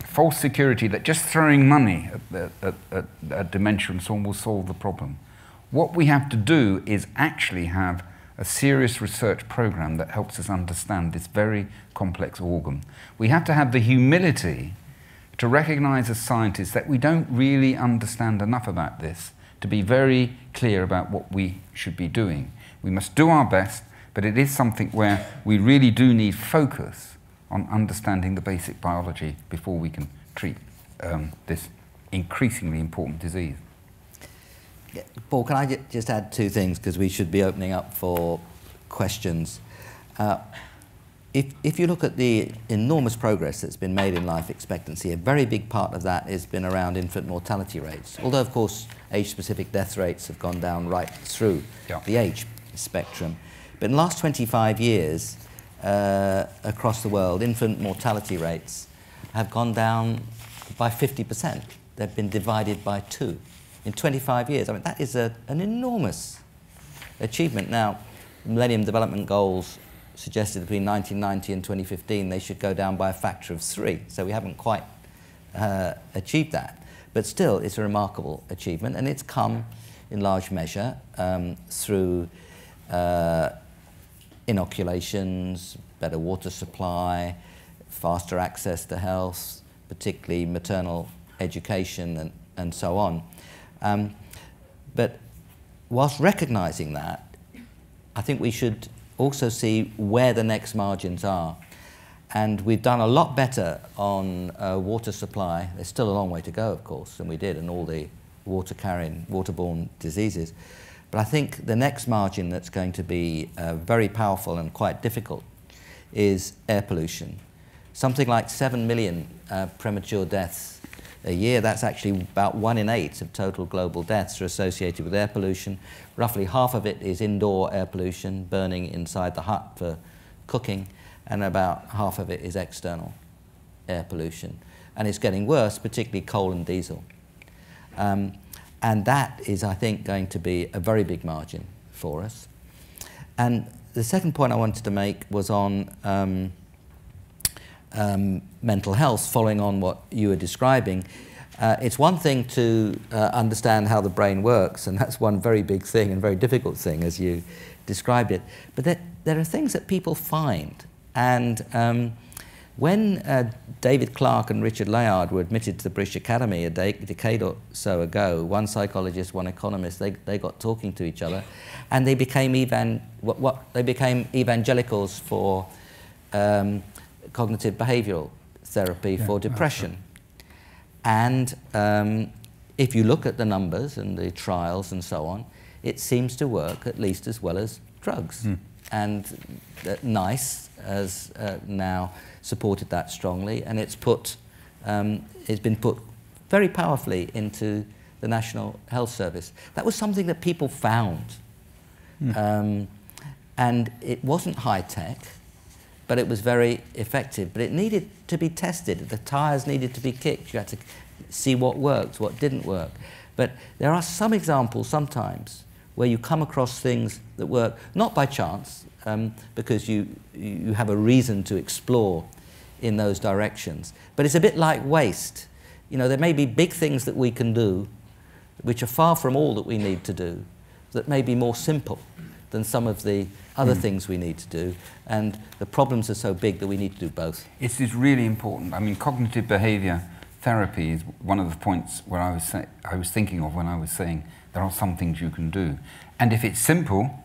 false security that just throwing money at dementia and so on will solve the problem. What we have to do is actually have a serious research program that helps us understand this very complex organ. We have to have the humility to recognize as scientists that we don't really understand enough about this to be very clear about what we should be doing. We must do our best, but it is something where we really do need focus on understanding the basic biology before we can treat this increasingly important disease. Yeah. Paul, can I just add two things, because we should be opening up for questions. If you look at the enormous progress that's been made in life expectancy, a very big part of that has been around infant mortality rates, although of course age-specific death rates have gone down right through the age spectrum. But in the last 25 years, across the world, infant mortality rates have gone down by 50%. They've been divided by 2 in 25 years. I mean, that is an enormous achievement. Now, Millennium Development Goals suggested between 1990 and 2015 they should go down by a factor of 3. So we haven't quite achieved that. But still, it's a remarkable achievement, and it's come in large measure through inoculations, better water supply, faster access to health, particularly maternal education and so on. But whilst recognising that, I think we should also see where the next margins are. And we've done a lot better on water supply. There's still a long way to go, of course, than we did in all the waterborne diseases. But I think the next margin that's going to be very powerful and quite difficult is air pollution. something like 7 million premature deaths a year. That's actually about 1 in 8 of total global deaths are associated with air pollution. Roughly half of it is indoor air pollution, burning inside the hut for cooking, and about half of it is external air pollution. And it's getting worse, particularly coal and diesel. And that is, I think, going to be a very big margin for us. And the second point I wanted to make was on mental health, following on what you were describing. It's one thing to understand how the brain works, and that's one very big thing and very difficult thing, as you described it. But there are things that people find. And when David Clarke and Richard Layard were admitted to the British Academy a decade or so ago, one psychologist, one economist, they got talking to each other, and they became evangelicals for cognitive behavioural therapy for depression. And if you look at the numbers and the trials and so on, it seems to work at least as well as drugs. And NICE has now supported that strongly, and it's been put very powerfully into the National Health Service. That was something that people found. And it wasn't high-tech, but it was very effective. But it needed to be tested. The tyres needed to be kicked. You had to see what worked, what didn't work. But there are some examples sometimes where you come across things that work, not by chance, because you have a reason to explore in those directions. But it's a bit like waste. You know, there may be big things that we can do, which are far from all that we need to do, that may be more simple than some of the other things we need to do, and the problems are so big that we need to do both. It is really important. I mean, cognitive behaviour therapy is one of the points where I was thinking of when I was saying there are some things you can do. And if it's simple,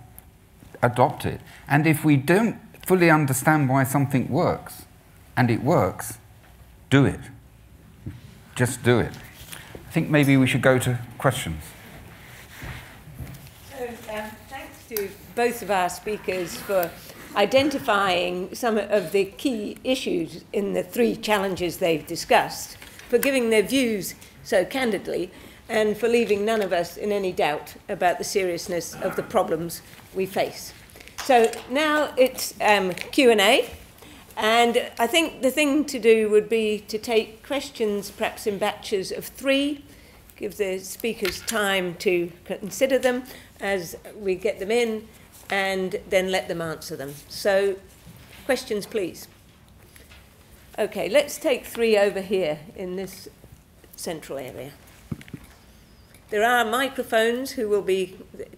adopt it. And if we don't fully understand why something works, and it works, do it. Just do it. I think maybe we should go to questions. So, thanks to both of our speakers for identifying some of the key issues in the 3 challenges they've discussed, for giving their views so candidly, and for leaving none of us in any doubt about the seriousness of the problems we face. So now it's Q&A, and I think the thing to do would be to take questions perhaps in batches of 3, give the speakers time to consider them as we get them in, and then let them answer them. So, questions, please. Okay, let's take 3 over here in this central area. There are microphones who will be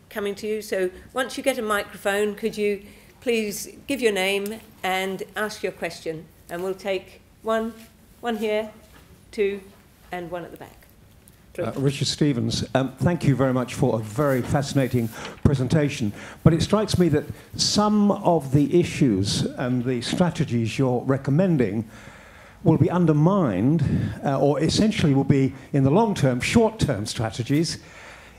coming to you, so once you get a microphone, could you please give your name and ask your question, and we'll take one here, 2, and 1 at the back. Richard Stevens, thank you very much for a very fascinating presentation. But it strikes me that some of the issues and the strategies you're recommending will be undermined, or essentially will be, in the long term, short-term strategies,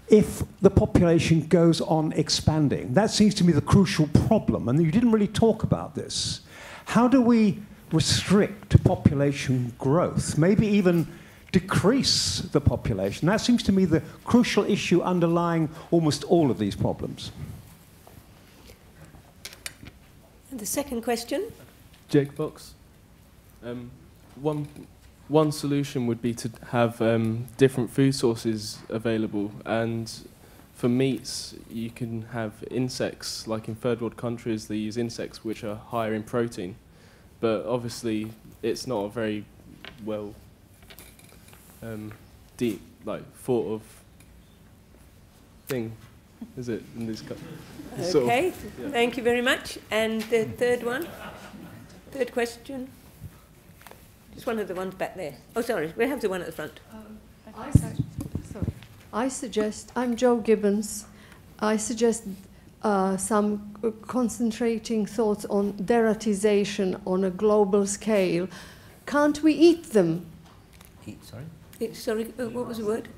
if the population goes on expanding. That seems to me the crucial problem, and you didn't really talk about this. How do we restrict population growth, maybe even decrease the population? That seems to me the crucial issue underlying almost all of these problems. And the second question? Jake Fox. One solution would be to have different food sources available, and for meats you can have insects, like in third world countries they use insects which are higher in protein, but obviously it's not a very well deep, thought of thing, is it, in this Okay, thank you very much. And the third one? Third question? Just one of the ones back there. Oh, sorry, we have the one at the front. I suggest, I'm Jo Gibbons, I suggest some concentrating thoughts on deratization on a global scale. Can't we eat them? Eat, sorry? Sorry, what was the word?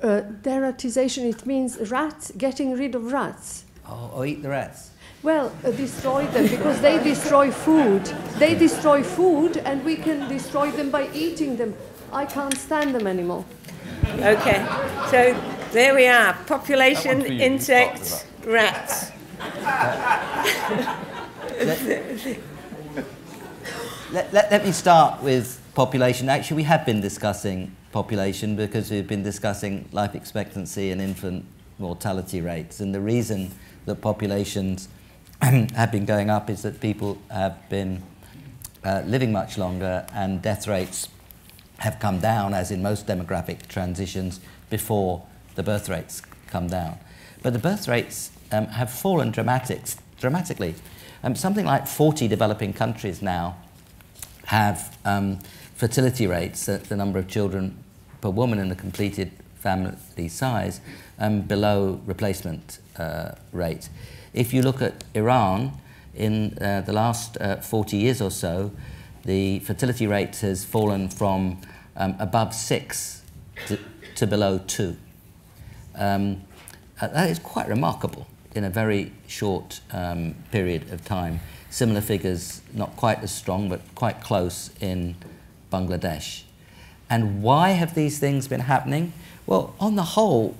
Deratization, it means rats, getting rid of rats. Oh, eat the rats. Well, destroy them because they destroy food. They destroy food and we can destroy them by eating them. I can't stand them anymore. Okay, so there we are. Population, insects, rats. Let me start with population. Actually, we have been discussing population because we've been discussing life expectancy and infant mortality rates. And the reason that populations have been going up is that people have been living much longer and death rates have come down, as in most demographic transitions, before the birth rates come down. But the birth rates have fallen dramatically. Something like 40 developing countries now have fertility rates, the number of children per woman in the completed family size, below replacement rate. If you look at Iran, in the last 40 years or so, the fertility rate has fallen from above 6 to below 2. That is quite remarkable in a very short period of time. Similar figures, not quite as strong, but quite close in Bangladesh. And why have these things been happening? Well, on the whole,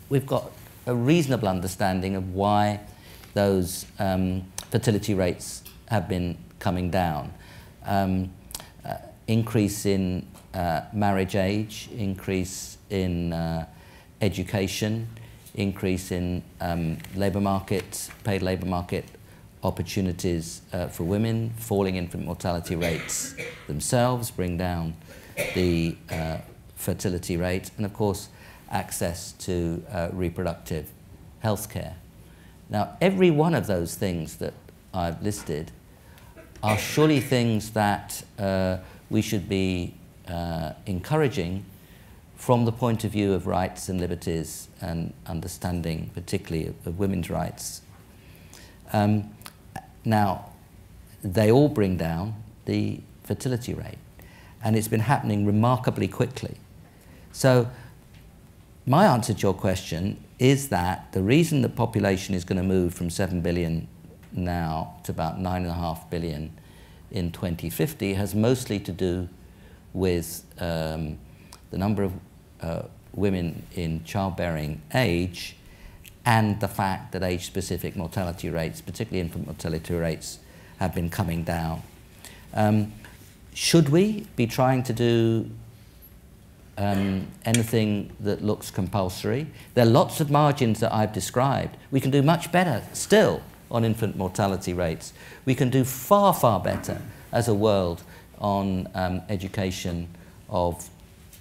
we've got a reasonable understanding of why those fertility rates have been coming down. Increase in marriage age, increase in education, increase in labour market, paid labour market opportunities for women, falling infant mortality rates themselves bring down the fertility rate, and of course access to reproductive health care. Now, every one of those things that I've listed are surely things that we should be encouraging from the point of view of rights and liberties and understanding, particularly of women's rights. Now, they all bring down the fertility rate, and it's been happening remarkably quickly. So, my answer to your question is that the reason the population is going to move from 7 billion now to about 9.5 billion in 2050 has mostly to do with the number of women in childbearing age and the fact that age-specific mortality rates, particularly infant mortality rates, have been coming down. Should we be trying to do anything that looks compulsory? There are lots of margins that I've described. We can do much better still on infant mortality rates. We can do far, far better as a world on education of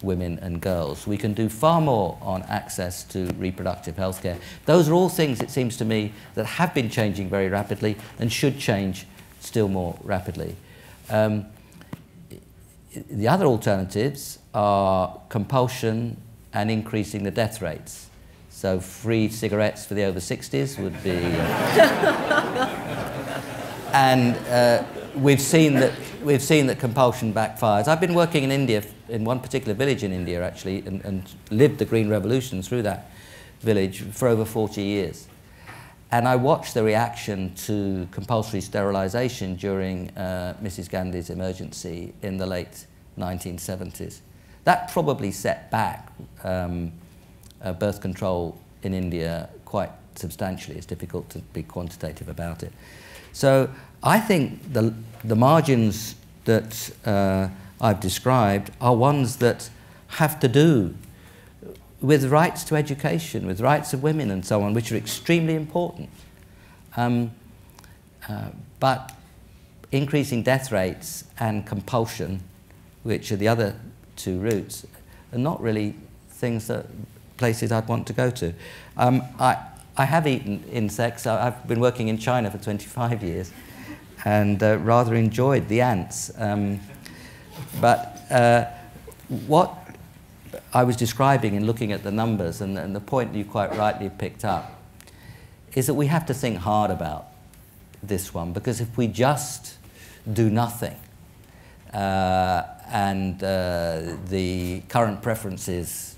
women and girls. We can do far more on access to reproductive health care. Those are all things, it seems to me, that have been changing very rapidly and should change still more rapidly. The other alternatives are compulsion and increasing the death rates. So free cigarettes for the over 60s would be... and we've seen that compulsion backfires. I've been working in India, in one particular village in India actually, and lived the Green Revolution through that village for over 40 years. And I watched the reaction to compulsory sterilisation during Mrs. Gandhi's emergency in the late 1970s. That probably set back birth control in India quite substantially. It's difficult to be quantitative about it. So I think the margins that I've described are ones that have to do with rights to education, with rights of women and so on, which are extremely important. But increasing death rates and compulsion, which are the other two routes, are not really things that places I'd want to go to. I have eaten insects. I've been working in China for 25 years and rather enjoyed the ants. But what I was describing in looking at the numbers, and the point you quite rightly picked up, is that we have to think hard about this one, because if we just do nothing and the current preferences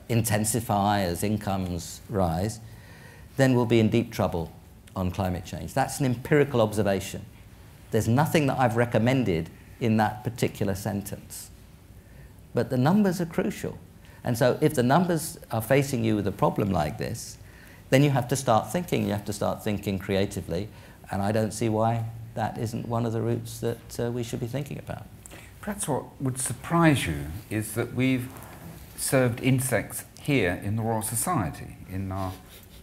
intensify as incomes rise, then we'll be in deep trouble on climate change. That's an empirical observation. There's nothing that I've recommended in that particular sentence. But the numbers are crucial. And so if the numbers are facing you with a problem like this, then you have to start thinking. You have to start thinking creatively. And I don't see why that isn't one of the routes that we should be thinking about. Perhaps what would surprise you is that we've served insects here in the Royal Society, in our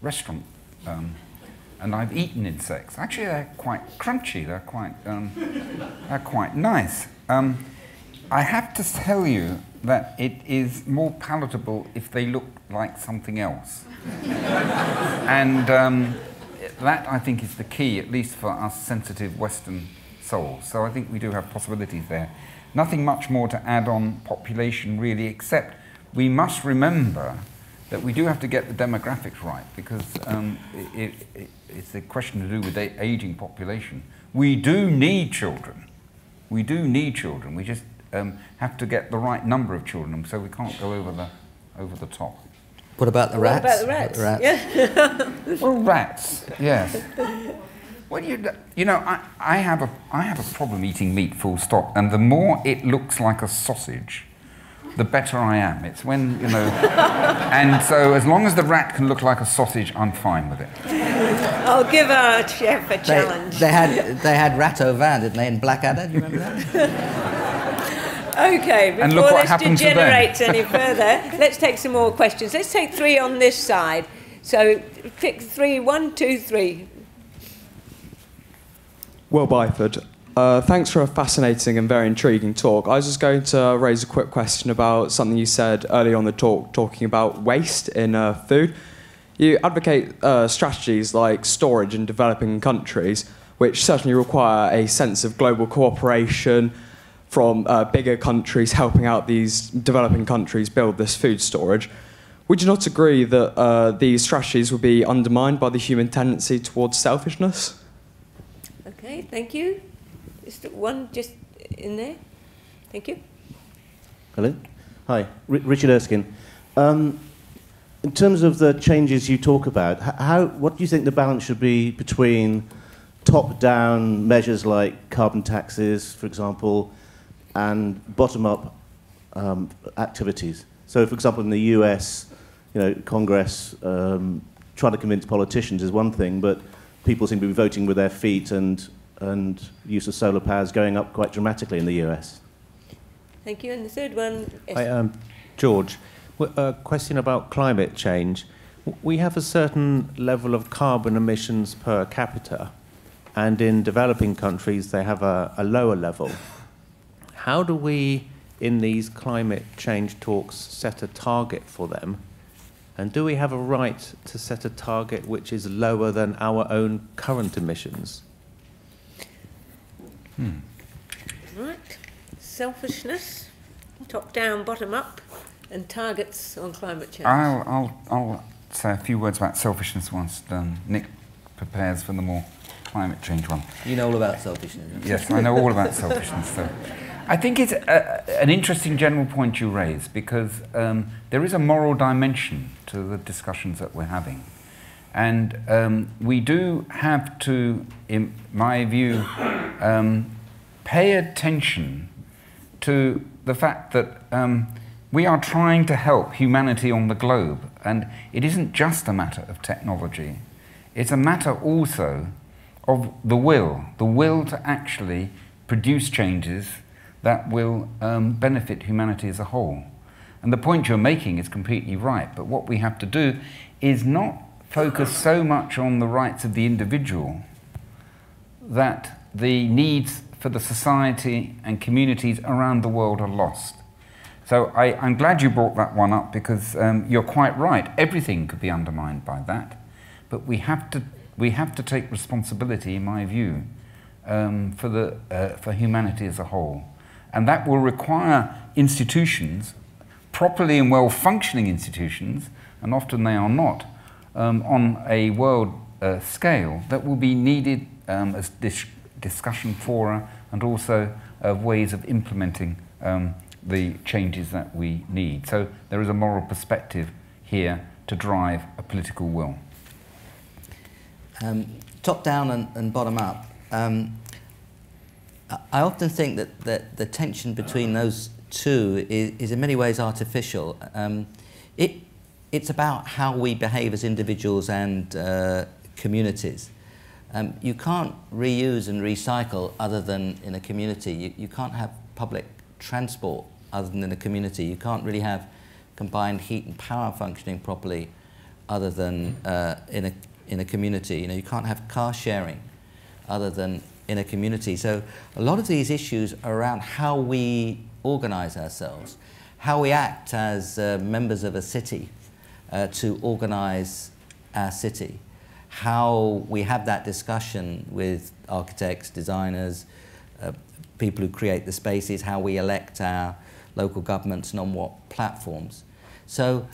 restaurant. And I've eaten insects. Actually, they're quite crunchy. They're quite nice. I have to tell you that it is more palatable if they look like something else. And that, I think, is the key, at least for us sensitive Western souls. So I think we do have possibilities there. Nothing much more to add on population, really, except we must remember that we do have to get the demographics right, because it's a question to do with the ageing population. We do need children. We do need children. We just have to get the right number of children, so we can't go over the top. What about the rats? What about the rats? Yeah. Well, rats, yes. Well, you know, I have a problem eating meat, full stop, and the more it looks like a sausage, the better I am. It's when, you know, and so as long as the rat can look like a sausage, I'm fine with it. I'll give our chef a challenge. They had rat au vin, didn't they, in Blackadder? Do you remember that? Okay, And look before what this happened to them. degenerates any further, let's take some more questions. Let's take 3 on this side. So pick 3, 1, 2, 3. Will Byford, thanks for a fascinating and very intriguing talk. I was just going to raise a quick question about something you said earlier on the talk, talking about waste in food. You advocate strategies like storage in developing countries, which certainly require a sense of global cooperation from bigger countries helping out these developing countries build this food storage. Would you not agree that these strategies would be undermined by the human tendency towards selfishness? Okay, thank you. Just one just in there. Thank you. Hello. Hi, Richard Erskine. In terms of the changes you talk about, what do you think the balance should be between top-down measures like carbon taxes, for example, and bottom-up activities? So, for example, in the US, you know, Congress trying to convince politicians is one thing, but people seem to be voting with their feet, and use of solar power is going up quite dramatically in the US. Thank you. And the third one. Hi, George. A question about climate change. We have a certain level of carbon emissions per capita, and in developing countries they have a lower level. How do we, in these climate change talks, set a target for them? And do we have a right to set a target which is lower than our own current emissions? Right. Selfishness, top down, bottom up, and targets on climate change. I'll say a few words about selfishness once Nick prepares for the more climate change one. You know all about selfishness. Yes, I know all about selfishness. So I think it's an interesting general point you raise, because there is a moral dimension to the discussions that we're having. And we do have to, in my view, pay attention to the fact that we are trying to help humanity on the globe. And it isn't just a matter of technology. It's a matter also of the will to actually produce changes that will benefit humanity as a whole. And the point you're making is completely right, but what we have to do is not focus so much on the rights of the individual that the needs for the society and communities around the world are lost. So I'm glad you brought that one up, because you're quite right. Everything could be undermined by that, but we have to take responsibility, in my view, for humanity as a whole. And that will require institutions, properly and well-functioning institutions, and often they are not, on a world scale, that will be needed as discussion fora and also ways of implementing the changes that we need. So there is a moral perspective here to drive a political will. top down and bottom up. I often think that the tension between those two is in many ways artificial. It's about how we behave as individuals and communities. You can't reuse and recycle other than in a community. You can't have public transport other than in a community. You can't really have combined heat and power functioning properly other than in a community. You know, you can't have car sharing other than in a community. So a lot of these issues are around how we organize ourselves, how we act as members of a city to organize our city, how we have that discussion with architects, designers, people who create the spaces, how we elect our local governments and on what platforms. So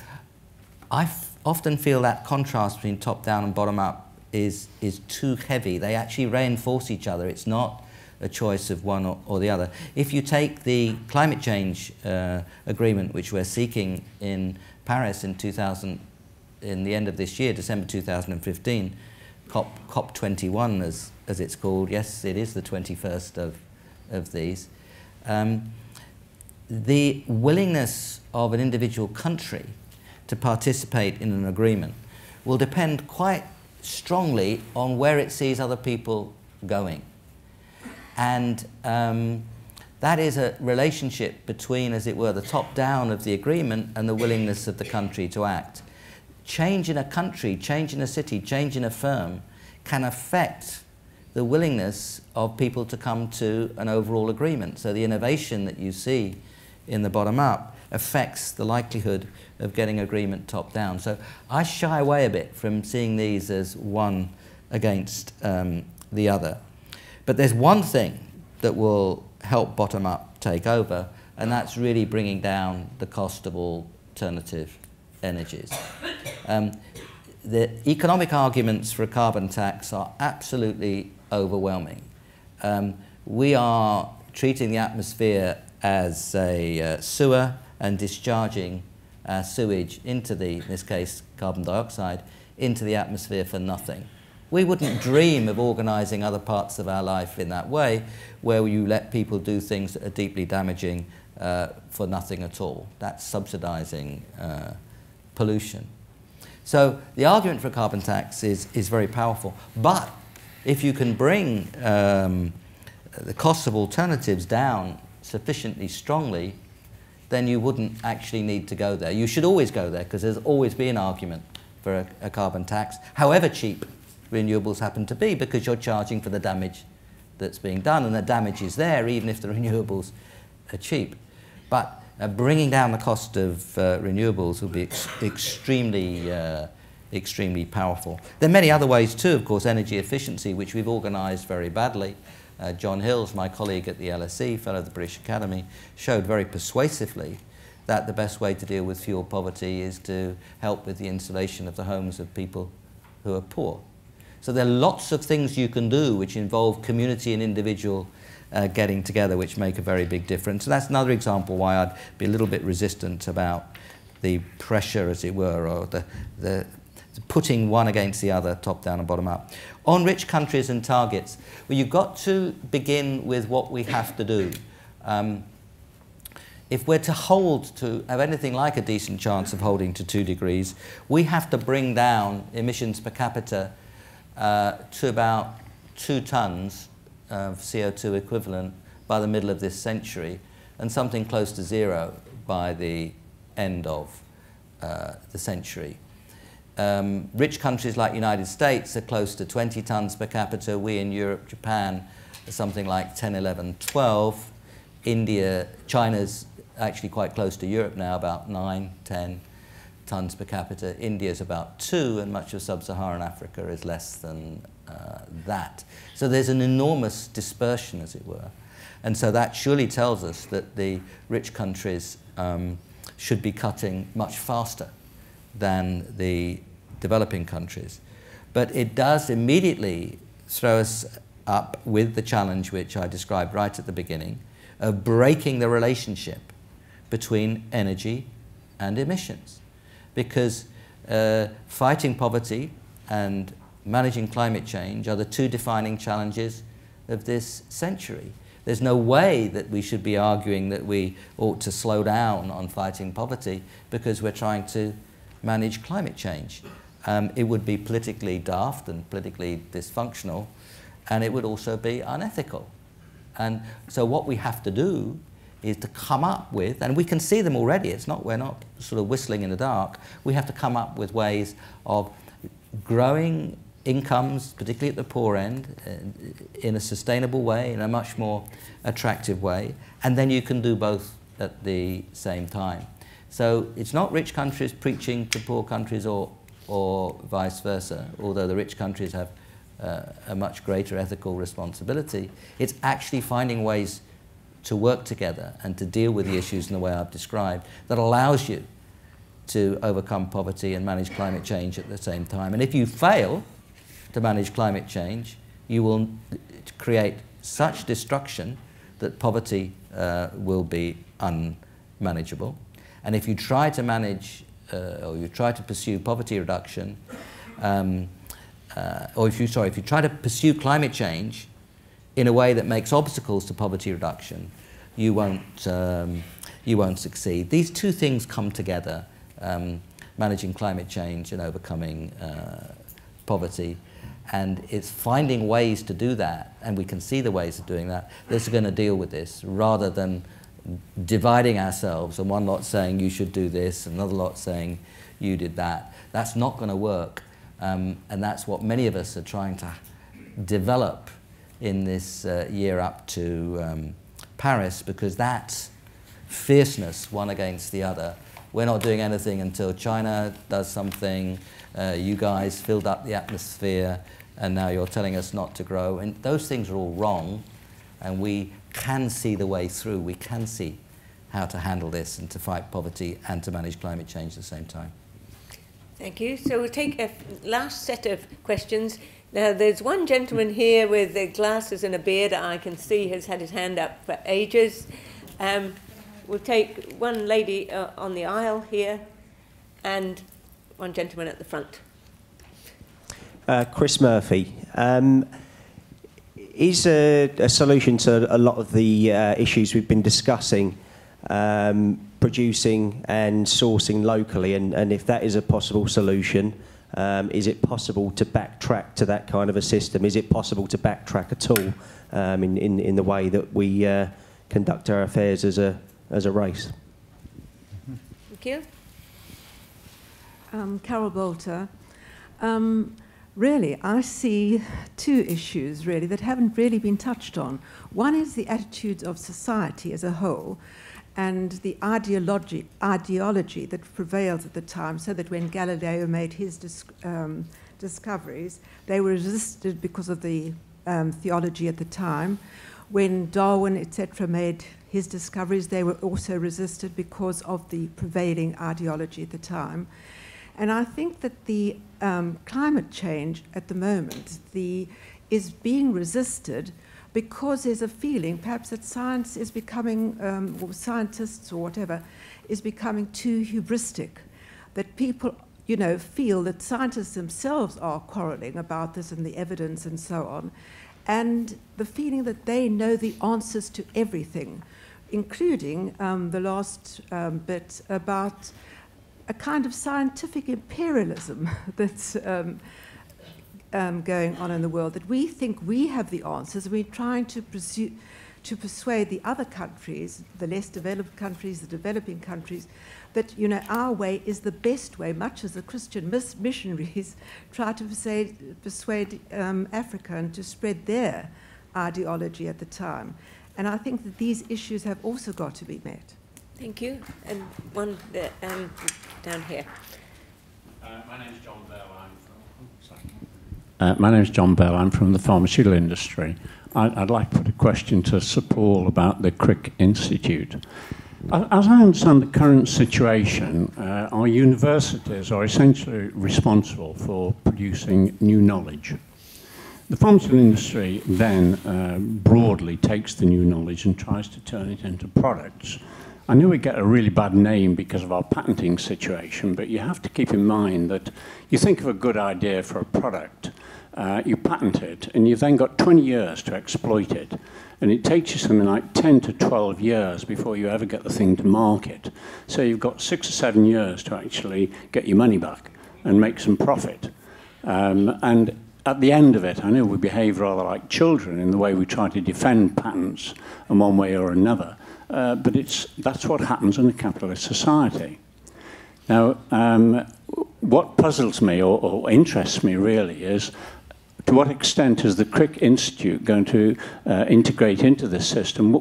I often feel that contrast between top-down and bottom-up is too heavy. They actually reinforce each other. It's not a choice of one or the other. If you take the climate change agreement, which we're seeking in Paris in the end of this year, December 2015, COP21 as it's called. Yes, it is the 21st of these. The willingness of an individual country to participate in an agreement will depend quite strongly on where it sees other people going. And that is a relationship between, as it were, the top-down of the agreement and the willingness of the country to act. Change in a country, change in a city, change in a firm can affect the willingness of people to come to an overall agreement. So the innovation that you see in the bottom-up affects the likelihood of getting agreement top-down. So I shy away a bit from seeing these as one against the other. But there's one thing that will help bottom-up take over, and that's really bringing down the cost of alternative energies. The economic arguments for a carbon tax are absolutely overwhelming. We are treating the atmosphere as a sewer and discharging sewage into in this case, carbon dioxide, into the atmosphere for nothing. We wouldn't dream of organising other parts of our life in that way, where you let people do things that are deeply damaging for nothing at all. That's subsidising pollution. So the argument for a carbon tax is very powerful. But if you can bring the costs of alternatives down sufficiently strongly, then you wouldn't actually need to go there. You should always go there, because there's always be an argument for a carbon tax, however cheap renewables happen to be, because you're charging for the damage that's being done, and the damage is there even if the renewables are cheap. But bringing down the cost of renewables will be extremely powerful. There are many other ways too, of course. Energy efficiency, which we've organised very badly. John Hills, my colleague at the LSE, fellow of the British Academy, showed very persuasively that the best way to deal with fuel poverty is to help with the insulation of the homes of people who are poor. So there are lots of things you can do which involve community and individual getting together, which make a very big difference. And that's another example why I'd be a little bit resistant about the pressure, as it were, or the putting one against the other, top down and bottom up. On rich countries and targets, well, you've got to begin with what we have to do. If we're to have anything like a decent chance of holding to 2 degrees, we have to bring down emissions per capita to about 2 tons of CO2 equivalent by the middle of this century, and something close to 0 by the end of the century. Rich countries like the United States are close to 20 tons per capita. We in Europe, Japan, are something like 10, 11, 12. China's actually quite close to Europe now, about 9, 10 tons per capita. India's about 2, and much of sub-Saharan Africa is less than that. So there's an enormous dispersion, as it were. And so that surely tells us that the rich countries should be cutting much faster than the developing countries. But it does immediately throw us up with the challenge which I described right at the beginning of breaking the relationship between energy and emissions. Because fighting poverty and managing climate change are the two defining challenges of this century. There's no way that we should be arguing that we ought to slow down on fighting poverty because we're trying to manage climate change. It would be politically daft and politically dysfunctional, and it would also be unethical. And so what we have to do is to come up with, and we can see them already, we're not sort of whistling in the dark, we have to come up with ways of growing incomes, particularly at the poor end, in a sustainable way, in a much more attractive way, and then you can do both at the same time. So it's not rich countries preaching to poor countries or vice versa, although the rich countries have a much greater ethical responsibility. It's actually finding ways to work together and to deal with the issues in the way I've described that allows you to overcome poverty and manage climate change at the same time. And if you fail to manage climate change, you will create such destruction that poverty will be unmanageable. And if you try to manage or you try to pursue poverty reduction, or if you try to pursue climate change in a way that makes obstacles to poverty reduction, you won't succeed. These two things come together, managing climate change and overcoming poverty. And it's finding ways to do that, and we can see the ways of doing that, that's going to deal with this, rather than dividing ourselves and one lot saying you should do this, and another lot saying you did that. That's not going to work, and that's what many of us are trying to develop in this year up to Paris, because that's fierceness, one against the other. We're not doing anything until China does something. You guys filled up the atmosphere, and now you're telling us not to grow. And those things are all wrong, and we can see the way through. We can see how to handle this and to fight poverty and to manage climate change at the same time. Thank you. So we'll take a last set of questions. Now, there's one gentleman here with the glasses and a beard that I can see has had his hand up for ages. We'll take one lady on the aisle here and one gentleman at the front. Chris Murphy. Is a solution to a lot of the issues we've been discussing producing and sourcing locally, and if that is a possible solution, is it possible to backtrack to that kind of a system? Is it possible to backtrack at all in the way that we conduct our affairs as a race? Thank you. Carol Bolter. Really, I see two issues really that haven't really been touched on. One is the attitudes of society as a whole and the ideology that prevails at the time, so that when Galileo made his discoveries, they were resisted because of the theology at the time. When Darwin, etc., made his discoveries, they were also resisted because of the prevailing ideology at the time. And I think that the climate change at the moment is being resisted because there's a feeling perhaps that science is becoming, or scientists or whatever, is becoming too hubristic, that people feel that scientists themselves are quarrelling about this and the evidence and so on, and the feeling that they know the answers to everything, including the last bit about a kind of scientific imperialism that's going on in the world, that we think we have the answers. We're trying to persuade the other countries, the less developed countries, the developing countries, that our way is the best way, much as the Christian missionaries try to persuade Africa and to spread their ideology at the time. And I think that these issues have also got to be met. Thank you. And one down here. My name's John Bell. My name's John Bell. I'm from the pharmaceutical industry. I'd like to put a question to Sir Paul about the Crick Institute. As I understand the current situation, our universities are essentially responsible for producing new knowledge. The pharmaceutical industry then broadly takes the new knowledge and tries to turn it into products. I know we get a really bad name because of our patenting situation, but you have to keep in mind that you think of a good idea for a product, you patent it, and you've then got 20 years to exploit it. And it takes you something like 10 to 12 years before you ever get the thing to market. So you've got 6 or 7 years to actually get your money back and make some profit. And at the end of it, I know we behave rather like children in the way we try to defend patents in one way or another. But that's what happens in a capitalist society. Now, what puzzles me or interests me really is, to what extent is the Crick Institute going to integrate into this system?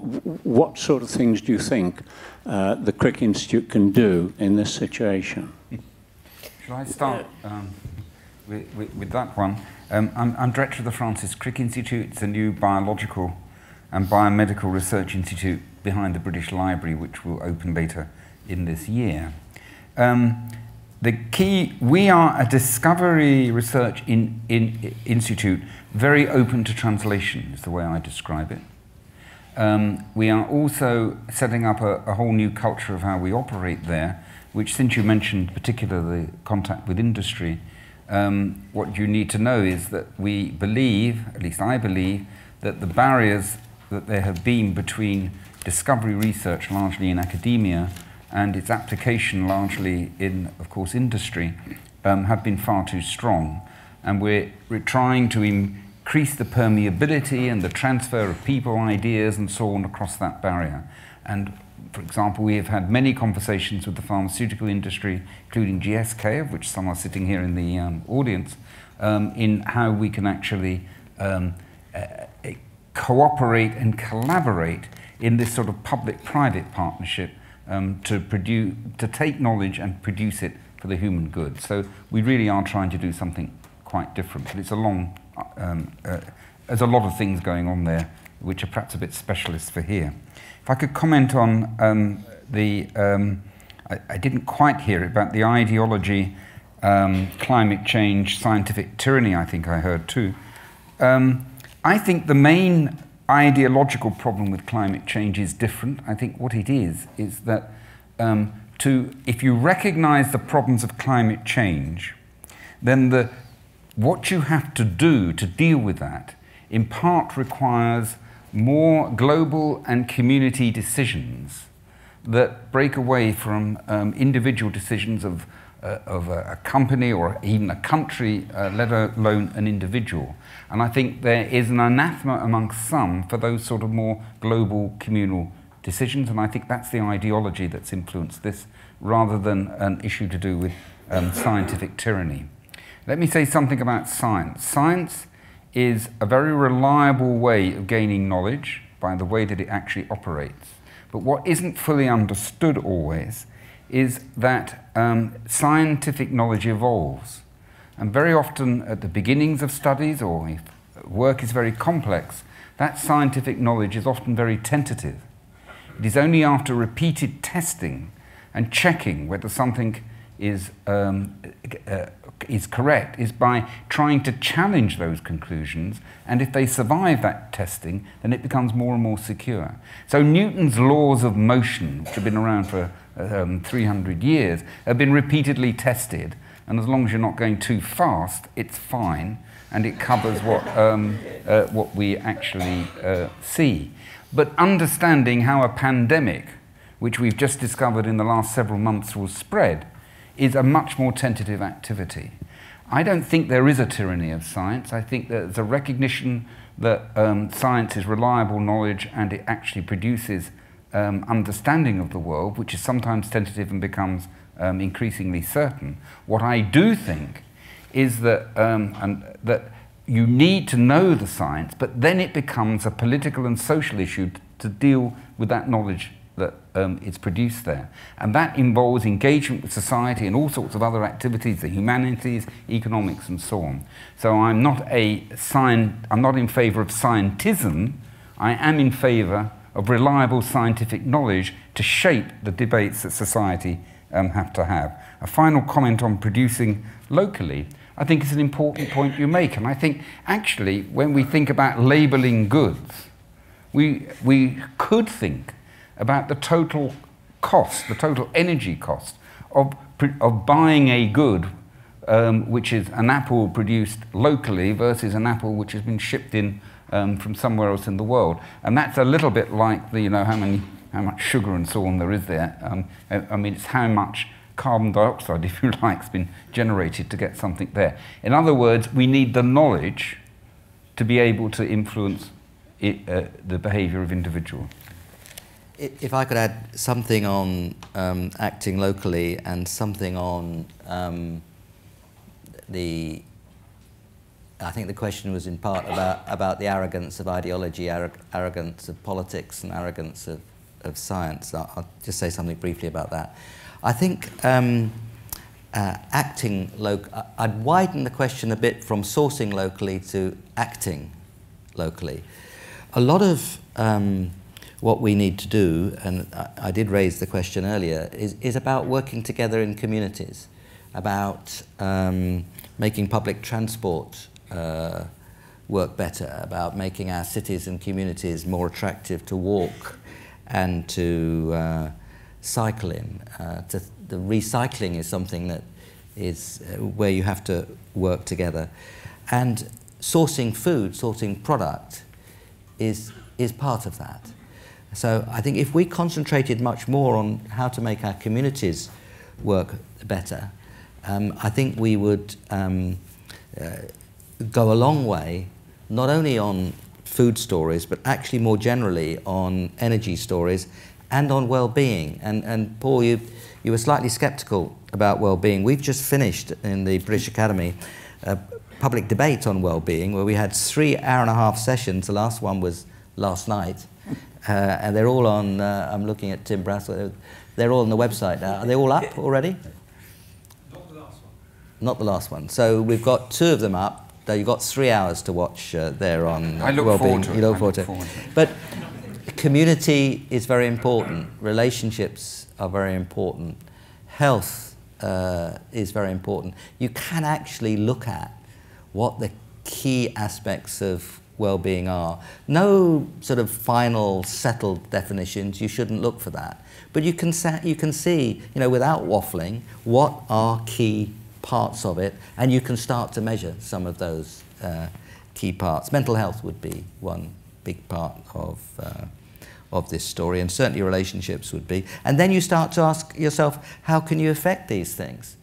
What sort of things do you think the Crick Institute can do in this situation? Shall I start with that one? I'm director of the Francis Crick Institute. It's a new biological and biomedical research institute behind the British Library, which will open later in this year. We are a discovery research institute, very open to translation, is the way I describe it. We are also setting up a whole new culture of how we operate there, which, since you mentioned particularly contact with industry, what you need to know is that we believe, at least I believe, that the barriers that there have been between discovery research, largely in academia, and its application largely in, of course, industry, have been far too strong. And we're trying to increase the permeability and the transfer of people, ideas, and so on across that barrier. And, for example, we have had many conversations with the pharmaceutical industry, including GSK, of which some are sitting here in the audience, in how we can actually cooperate and collaborate in this sort of public-private partnership to take knowledge and produce it for the human good. So we really are trying to do something quite different. But it's there's a lot of things going on there which are perhaps a bit specialist for here. If I could comment on I didn't quite hear it, about the ideology, climate change, scientific tyranny, I think I heard too. I think the main ideological problem with climate change is different. I think what it is that if you recognize the problems of climate change, then what you have to do to deal with that in part requires more global and community decisions that break away from individual decisions of a company or even a country, let alone an individual. And I think there is an anathema amongst some for those sort of more global communal decisions, and I think that's the ideology that's influenced this, rather than an issue to do with scientific tyranny. Let me say something about science. Science is a very reliable way of gaining knowledge by the way that it actually operates. But what isn't fully understood always is that scientific knowledge evolves. And very often at the beginnings of studies, or if work is very complex, that scientific knowledge is often very tentative. It is only after repeated testing and checking whether something is correct, is by trying to challenge those conclusions, and if they survive that testing, then it becomes more and more secure. So Newton's laws of motion, which have been around for 300 years, have been repeatedly tested, and as long as you're not going too fast, it's fine, and it covers what we actually see. But understanding how a pandemic, which we've just discovered in the last several months, will spread, is a much more tentative activity. I don't think there is a tyranny of science. I think there's a recognition that science is reliable knowledge and it actually produces understanding of the world, which is sometimes tentative and becomes increasingly certain. What I do think is that, that you need to know the science, but then it becomes a political and social issue to deal with that knowledge that is produced there. And that involves engagement with society and all sorts of other activities, the humanities, economics, and so on. So I'm not in favour of scientism. I am in favour of reliable scientific knowledge to shape the debates that society have to have. A final comment on producing locally. I think it's an important point you make, and I think actually when we think about labelling goods, we could think about the total cost, the total energy cost of buying a good which is an apple produced locally versus an apple which has been shipped in from somewhere else in the world. And that's a little bit like the, how much sugar and so on there is there. I mean, it's how much carbon dioxide, if you like, has been generated to get something there. In other words, we need the knowledge to be able to influence the behaviour of individuals. If I could add something on acting locally and something on I think the question was in part about the arrogance of ideology, arrogance of politics, and arrogance of science. I'll just say something briefly about that. I think acting I'd widen the question a bit from sourcing locally to acting locally. A lot of what we need to do, and I did raise the question earlier, is about working together in communities, about making public transport work better, about making our cities and communities more attractive to walk and to cycle in. The recycling is something that is where you have to work together. And sourcing food, sourcing product is part of that. So I think if we concentrated much more on how to make our communities work better, I think we would go a long way, not only on food stories, but actually more generally on energy stories and on well-being. And Paul, you were slightly sceptical about well-being. We've just finished in the British Academy a public debate on well-being, where we had 3.5-hour sessions. The last one was last night. And they're all on, I'm looking at Tim Brassel, they're all on the website now. Are they all up already? Not the last one. Not the last one. So we've got 2 of them up. So you've got 3 hours to watch there on I look well-being. forward to it. You look forward to it. But community is very important. Relationships are very important. Health is very important. You can actually look at what the key aspects of well-being are. No sort of final settled definitions. You shouldn't look for that. But you can see, without waffling, what are key parts of it, and you can start to measure some of those key parts. Mental health would be one big part of this story, and certainly relationships would be. And then you start to ask yourself, how can you affect these things?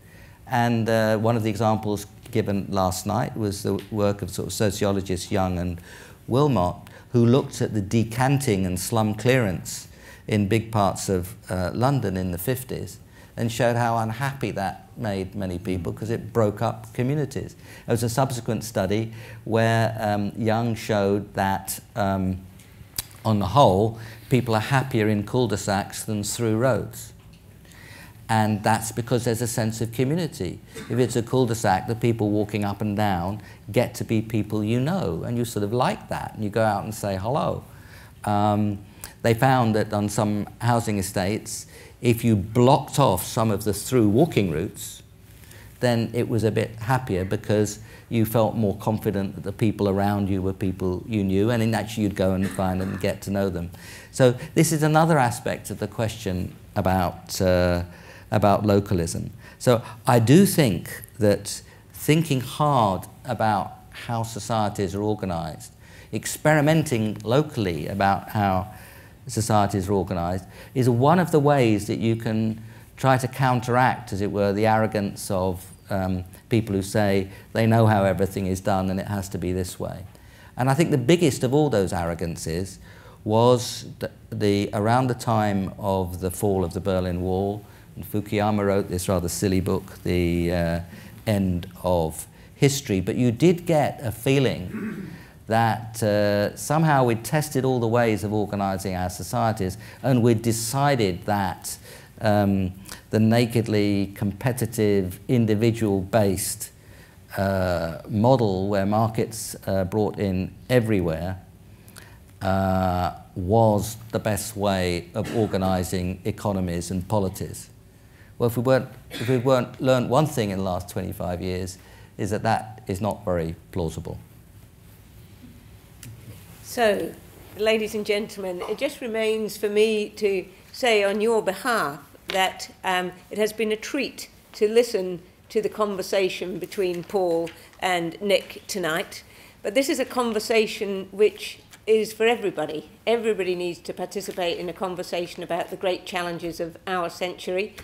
And one of the examples given last night was the work of sort of sociologists Young and Wilmot, who looked at the decanting and slum clearance in big parts of London in the 50s and showed how unhappy that made many people because it broke up communities. There was a subsequent study where Young showed that on the whole, people are happier in cul-de-sacs than through roads. And that's because there's a sense of community. If it's a cul-de-sac, the people walking up and down get to be people you know, and you sort of like that, and you go out and say hello. They found that on some housing estates, if you blocked off some of the through walking routes, then it was a bit happier because you felt more confident that the people around you were people you knew, and in actually you'd go and find and get to know them. So this is another aspect of the question about localism. So I do think that thinking hard about how societies are organised, experimenting locally about how societies are organised, is one of the ways that you can try to counteract, as it were, the arrogance of people who say they know how everything is done and it has to be this way. And I think the biggest of all those arrogances was around the time of the fall of the Berlin Wall. And Fukuyama wrote this rather silly book, The End of History. But you did get a feeling that somehow we'd tested all the ways of organising our societies, and we'd decided that the nakedly competitive, individual-based model where markets brought in everywhere was the best way of organising economies and polities. Well, if we weren't learned one thing in the last 25 years, is that that is not very plausible. So, ladies and gentlemen, it just remains for me to say on your behalf that it has been a treat to listen to the conversation between Paul and Nick tonight. But this is a conversation which is for everybody. Everybody needs to participate in a conversation about the great challenges of our century.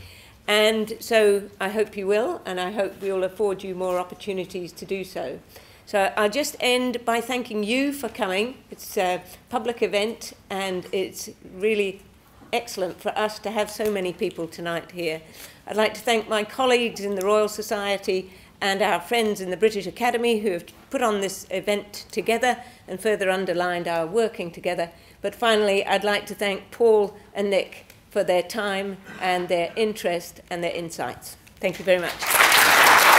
And so I hope you will, and I hope we will afford you more opportunities to do so. So I'll just end by thanking you for coming. It's a public event, and it's really excellent for us to have so many people tonight here. I'd like to thank my colleagues in the Royal Society and our friends in the British Academy who have put on this event together and further underlined our working together. But finally, I'd like to thank Paul and Nick for their time and their interest and their insights. Thank you very much.